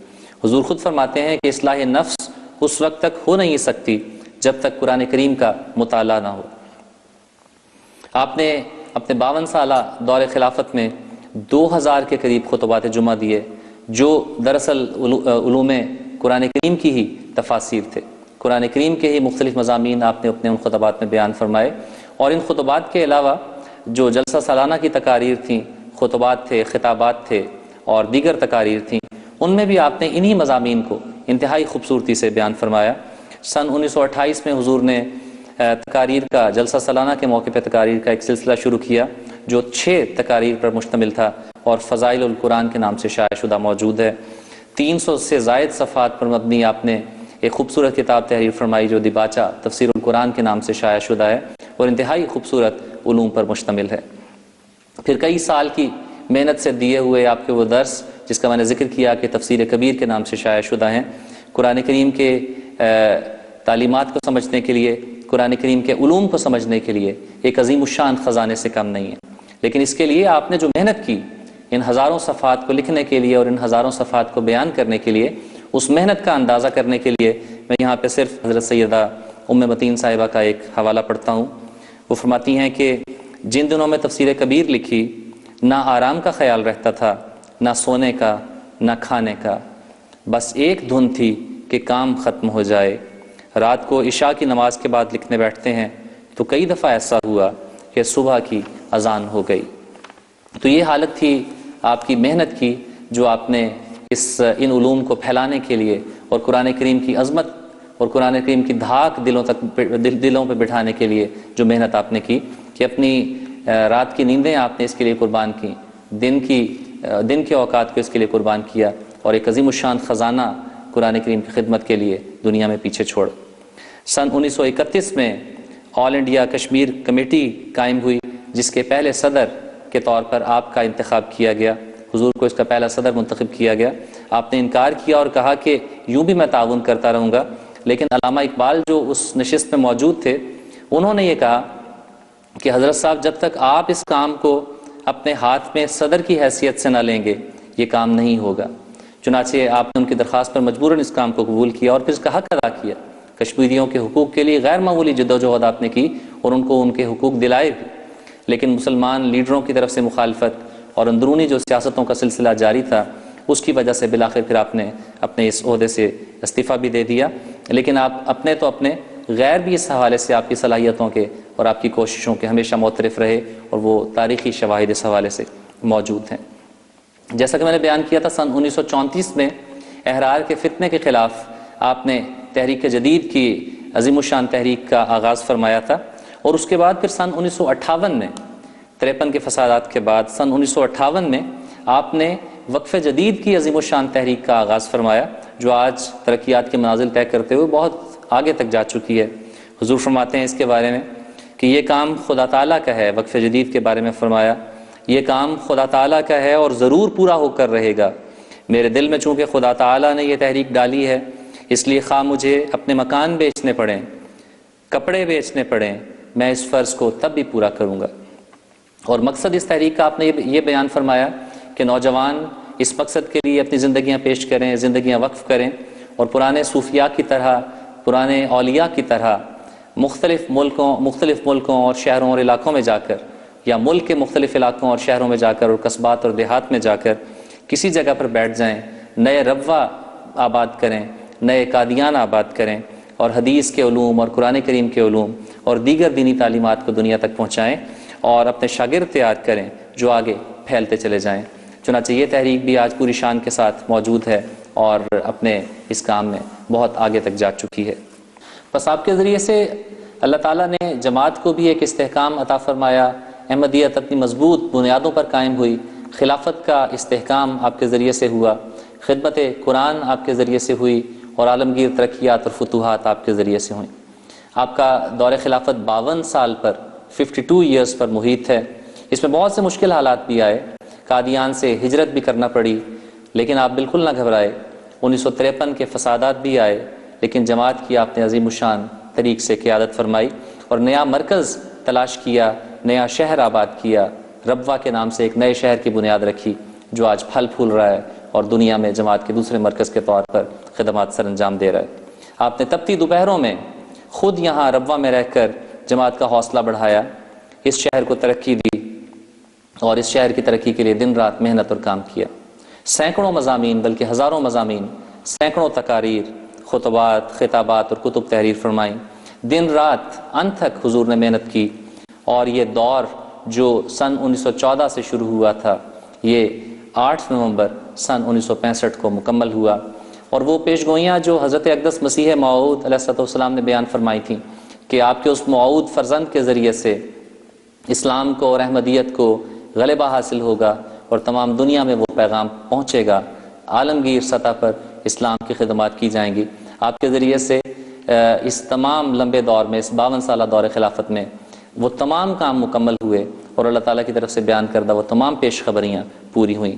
حضور خود فرماتے ہیں کہ اصلاح نفس اس وقت تک ہو نہیں سکتی جب تک قرآن کریم کا مطالعہ نہ ہو۔ آپ نے اپنے 52 سالہ دور خلافت میں 2000 کے قریب خطبات جمعہ دیے، جو دراصل علوم قرآن کریم کی ہی تفاسیر تھے۔ قرآن کریم کے ہی مختلف مضامین آپ نے اپنے ان خطبات میں بیان فرمائے، اور ان خطبات کے علاوہ جو جلسہ سالانہ کی تقاریر تھیں، خطبات تھے، خطابات تھے اور دیگر تقاریر تھیں، ان میں بھی آپ نے انہی مضامین کو انتہائی خوبصورتی سے بیان فرمایا۔ سن 1928 میں حضور نے تقاریر کا، جلسہ سالانہ کے موقع پہ تقاریر کا ایک سلسلہ شروع کیا جو 6 تقاریر پر مشتمل تھا اور فضائل القرآن کے نام سے شائع شدہ موجود ہے۔ 300 سے زائد صفحات پر مبنی آپ نے ایک خوبصورت کتاب تحریر فرمائی جو دیباچہ تفسیر القرآن کے نام سے شائع شدہ ہے اور انتہائی خوبصورت علوم پر مشتمل ہے۔ پھر کئی سال کی محنت سے دیے ہوئے آپ کے وہ درس جس کا میں نے ذکر کیا کہ تفسیر کبیر کے نام سے شائع شدہ ہیں، قرآن کریم کے تعلیمات کو سمجھنے کے لیے، قرآن کریم کے علوم کو سمجھنے کے لیے ایک عظیم الشان خزانے سے کم نہیں ہے۔ لیکن اس کے لیے آپ نے جو محنت کی ان ہزاروں صفحات کو لکھنے کے لیے اور ان ہزاروں صفحات کو بیان کرنے کے لیے، اس محنت کا اندازہ کرنے کے لیے میں یہاں پہ صرف حضرت سیدہ ام متین صاحبہ کا ایک حوالہ پڑھتا ہوں۔ وہ فرماتی ہیں کہ جن دنوں میں تفسیر کبیر لکھی، نہ آرام کا خیال رہتا تھا، نہ سونے کا، نہ کھانے کا، بس ایک دھن تھی کہ کام ختم ہو جائے۔ رات کو عشاء کی نماز کے بعد لکھنے بیٹھتے ہیں تو کئی دفعہ ایسا ہوا کہ صبح کی اذان ہو گئی۔ تو یہ حالت تھی آپ کی محنت کی جو آپ نے ان علوم کو پھیلانے کے لیے اور قرآن کریم کی عظمت اور قرآن کریم کی دھاک دلوں پہ بٹھانے کے لیے جو محنت آپ نے کی، کہ اپنی رات کی نیندیں آپ نے اس کے لیے قربان کی، دن کے اوقات کو اس کے لیے قربان کیا اور ایک عظیم الشان خزانہ قرآن کریم کی خدمت کے لیے دنیا میں پیچھے چھوڑ۔ سن 1931 میں آل انڈیا کشمیر کمیٹی قائم ہوئی جس کے پہلے صدر کے طور پر آپ کا انتخاب کیا گیا، حضور کو اس کا پہلا صدر منتخب کیا گیا۔ آپ نے انکار کیا اور کہا کہ یوں بھی میں تعاون کرتا رہوں گا، لیکن علامہ اقبال جو اس نشست میں موجود تھے انہوں نے یہ کہا کہ حضرت صاحب جب تک آپ اس کام کو اپنے ہاتھ میں صدر کی حیثیت سے نہ لیں گے یہ کام نہیں ہوگا۔ چنانچہ آپ نے ان کی درخواست پر مجبوراً اس کام کو قبول کیا اور پھر اس کا حق ادا کیا۔ کشمیریوں کے حقوق کے لیے غیر معمولی جدوجہد آپ نے کی اور ان کو ان کے حقوق دلائے بھی، لیکن مسلمان لیڈروں کی طرف سے مخالفت اور اندرونی جو سیاستوں کا سلسلہ جاری تھا اس کی وجہ سے بالآخر پھر آپ نے اپنے اس عہدے سے استعفیٰ بھی دے دیا۔ لیکن آپ اپنے غیر بھی اس حوالے سے آپ کی صلاحیتوں کے اور آپ کی کوششوں کے ہمیشہ معترف رہے اور وہ تاریخی شواہد اس حوالے سے موجود ہیں۔ جیسا کہ میں نے بیان کیا تھا، سن 1934 میں احرار کے فتنے کے خلاف آپ نے تحریک جدید کی عظیم الشان تحریک کا آغاز فرمایا تھا، اور اس کے بعد پھر سن 1958 میں 53 کے فسادات کے بعد سن 1958 میں آپ نے وقف جدید کی عظیم الشان تحریک کا آغاز فرمایا جو آج ترقیات کے منازل طے کرتے ہوئے بہت آگے تک جا چکی ہے۔ حضور فرماتے ہیں اس کے بارے میں کہ یہ کام خدا تعالیٰ کا ہے۔ وقف جدید کے بارے میں فرمایا یہ کام خدا تعالیٰ کا ہے اور ضرور پورا ہو کر رہے گا۔ میرے دل میں چونکہ خدا تعالیٰ نے یہ تحریک ڈالی ہے اس لیے خواہ مجھے اپنے مکان بیچنے پڑیں، کپڑے بیچنے پڑیں، میں اس فرض کو تب بھی پورا کروں گا۔ اور مقصد اس تحریک کا آپ نے یہ بیان فرمایا کہ نوجوان اس مقصد کے لیے اپنی زندگیاں پیش کریں، زندگیاں وقف کریں اور پرانے صوفیاء کی طرح، پرانے اولیاء کی طرح مختلف ملکوں اور شہروں اور علاقوں میں جا کر، یا ملک کے مختلف علاقوں اور شہروں میں جا کر اور قصبات اور دیہات میں جا کر کسی جگہ پر بیٹھ جائیں، نئے ربوہ آباد کریں، نئے قادیان آباد کریں اور حدیث کے علوم اور قرآن کریم کے علوم اور دیگر دینی تعلیمات کو دنیا تک پہنچائیں اور اپنے شاگرد تیار کریں جو آگے پھیلتے چلے جائیں۔ چنانچہ یہ تحریک بھی آج پوری شان کے ساتھ موجود ہے اور اپنے اس کام میں بہت آگے تک جا چکی ہے۔ بس آپ کے ذریعے سے اللہ تعالیٰ نے جماعت کو بھی ایک استحکام عطا فرمایا، احمدیت اپنی مضبوط بنیادوں پر قائم ہوئی، خلافت کا استحکام آپ کے ذریعے سے ہوا، خدمت قرآن آپ کے ذریعے سے ہوئی اور عالمگیر ترقیات اور فتوحات آپ کے ذریعے سے ہوئیں۔ آپ کا دور خلافت 52 سال پر 52 ایئرز پر محیط ہے۔ اس میں بہت سے مشکل حالات بھی آئے، قادیان سے ہجرت بھی کرنا پڑی، لیکن آپ بالکل نہ گھبرائے۔ 1953 کے فسادات بھی آئے، لیکن جماعت کی آپ نے عظیم الشان طریق سے قیادت فرمائی اور نیا مرکز تلاش کیا، نیا شہر آباد کیا، ربوہ کے نام سے ایک نئے شہر کی بنیاد رکھی جو آج پھل پھول رہا ہے اور دنیا میں جماعت کے دوسرے مرکز کے طور پر خدمات سر انجام دے رہا ہے۔ آپ نے تپتی دوپہروں میں خود یہاں ربوہ میں رہ کر جماعت کا حوصلہ بڑھایا، اس شہر کو ترقی دی اور اس شہر کی ترقی کے لیے دن رات محنت اور کام کیا۔ سینکڑوں مضامین بلکہ ہزاروں مضامین، سینکڑوں تقاریر، خطبات، خطابات اور کتب تحریر فرمائیں۔ دن رات انت تک حضور نے محنت کی، اور یہ دور جو سن 1914 سے شروع ہوا تھا یہ 8 نومبر سن 1965 کو مکمل ہوا۔ اور وہ پیشگوئیاں جو حضرت اقدس مسیح موعود علیہ السلام نے بیان فرمائی تھیں کہ آپ کے اس موعود فرزند کے ذریعے سے اسلام کو اور احمدیت کو غلبہ حاصل ہوگا اور تمام دنیا میں وہ پیغام پہنچے گا، عالمگیر سطح پر اسلام کی خدمات کی جائیں گی۔ آپ کے ذریعے سے اس تمام لمبے دور میں، اس 52 سالہ دور خلافت میں وہ تمام کام مکمل ہوئے اور اللہ تعالیٰ کی طرف سے بیان کردہ وہ تمام پیش خبریاں پوری ہوئیں۔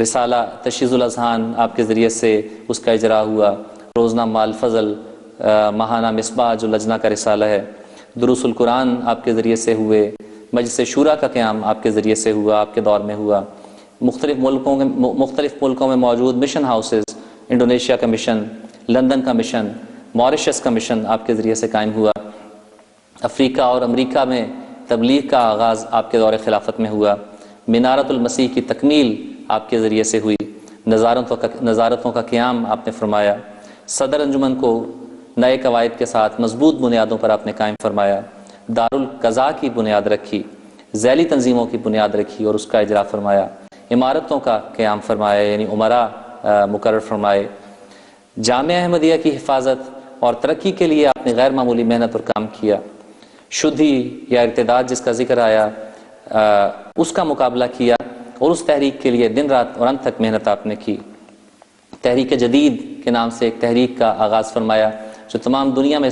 رسالہ تشییع الاذہان آپ کے ذریعے سے اس کا اجرا ہوا، روزنہ مال فضل، ماہانہ مصباح جو لجنہ کا رسالہ ہے، دروس القرآن آپ کے ذریعے سے ہوئے، مجلس شورا کا قیام آپ کے ذریعے سے ہوا، آپ کے دور میں ہوا، مختلف ملکوں میں موجود مشن ہاؤسز، انڈونیشیا کا مشن، لندن کا مشن، ماریشس کا مشن آپ کے ذریعے سے قائم ہوا، افریقہ اور امریکہ میں تبلیغ کا آغاز آپ کے دور خلافت میں ہوا، منارت المسیح کی تکمیل آپ کے ذریعے سے ہوئی، نظارتوں کا قیام آپ نے فرمایا، صدر انجمن کو نئے قواعد کے ساتھ مضبوط بنیادوں پر آپ نے قائم فرمایا، دارالقضاء کی بنیاد رکھی، ذیلی تنظیموں کی بنیاد رکھی اور اس کا اجرا فرمایا، امارتوں کا قیام فرمایا یعنی عمرا مقرر فرمائے، جامعہ احمدیہ کی حفاظت اور ترقی کے لیے آپ نے غیر معمولی محنت اور کام کیا، شدھی یا ارتداد جس کا ذکر آیا اس کا مقابلہ کیا اور اس تحریک کے لیے دن رات اور انت تک محنت آپ نے کی۔ تحریک جدید کے نام سے ایک تحریک کا آغاز فرمایا جو تمام دنیا میں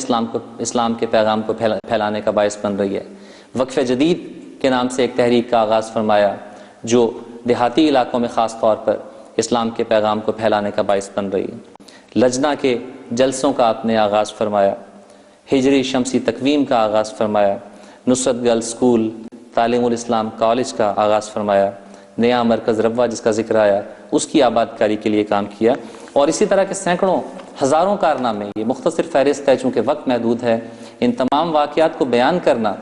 اسلام کے پیغام کو پھیلانے کا باعث بن رہی ہے۔ وقف جدید کے نام سے ایک تحریک کا آغاز فرمایا جو دیہاتی علاقوں میں خاص طور پر اسلام کے پیغام کو پھیلانے کا باعث بن رہی ہے۔ لجنہ کے جلسوں کا آپ نے آغاز فرمایا، ہجری شمسی تقویم کا آغاز فرمایا، نصرت گرل سکول، تعلیم الاسلام کالج کا آغاز فرمایا، نیا مرکز ربوہ جس کا ذکر آیا اس کی آباد کاری کے لیے کام کیا، اور اسی طرح کے سینکڑوں ہزاروں کارنامے۔ یہ مختصر فہرست ہے چونکہ وقت محدود ہے، ان تمام واقعات کو بیان کرنا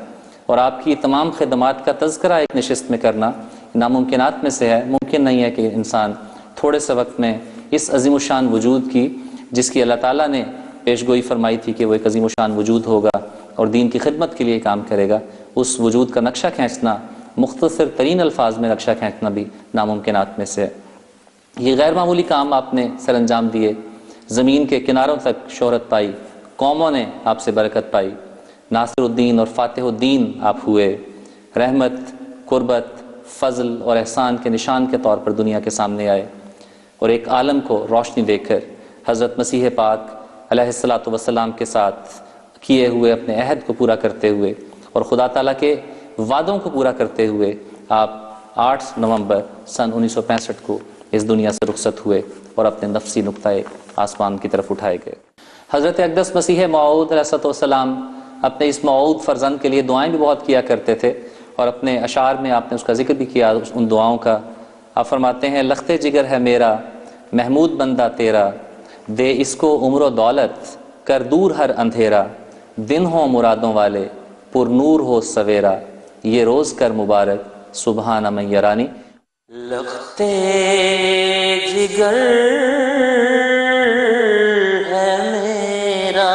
اور آپ کی تمام خدمات کا تذکرہ ایک نشست میں کرنا ناممکنات میں سے ہے۔ ممکن نہیں ہے کہ انسان تھوڑے سے وقت میں اس عظیم الشان وجود کی، جس کی اللہ تعالیٰ نے پیشگوئی فرمائی تھی کہ وہ ایک عظیم الشان وجود ہوگا اور دین کی خدمت کے لیے کام کرے گا، اس وجود کا نقشہ کھینچنا، مختصر ترین الفاظ میں نقشہ کھینچنا بھی ناممکنات میں سے ہے۔ یہ غیر معمولی کام آپ نے سر انجام دیے، زمین کے کناروں تک شہرت پائی، قوموں نے آپ سے برکت پائی، ناصر الدین اور فاتح الدین آپ ہوئے، رحمت، قربت، فضل اور احسان کے نشان کے طور پر دنیا کے سامنے آئے، اور ایک عالم کو روشنی دے کر حضرت مسیح پاک علیہ الصلاۃ والسلام کے ساتھ کیے ہوئے اپنے عہد کو پورا کرتے ہوئے اور خدا تعالیٰ کے وعدوں کو پورا کرتے ہوئے آپ 8 نومبر سن 1965 کو اس دنیا سے رخصت ہوئے اور اپنے نفسی نقطۂ آسمان کی طرف اٹھائے گئے۔ حضرت اقدس مسیح موعود علیہ السلام اپنے اس موعود فرزند کے لیے دعائیں بھی بہت کیا کرتے تھے، اور اپنے اشعار میں آپ نے اس کا ذکر بھی کیا ان دعاؤں کا۔ آپ فرماتے ہیں لخت جگر ہے میرا محمود بندہ تیرا، دے اس کو عمر و دولت کر دور ہر اندھیرا، دن ہو مرادوں والے پر نور ہو سویرا، یہ روز کر مبارک سبحان من یرانی۔ لخت جگر ہے میرا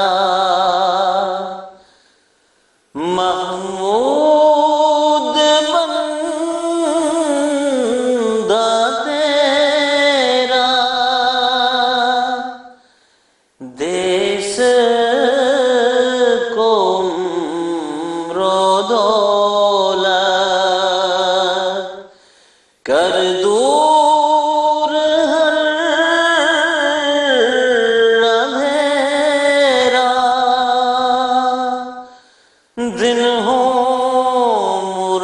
محمود بندہ تیرا، دیس کو عمر و دولت کر دور ہر اندھیرا، دن ہو مرادوں والے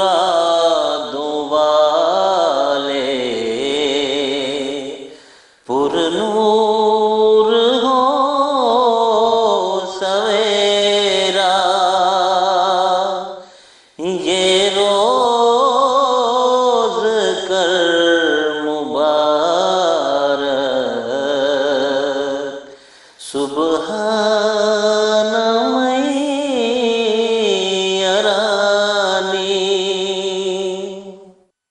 پر نور ہو سویرا، یہ روز کر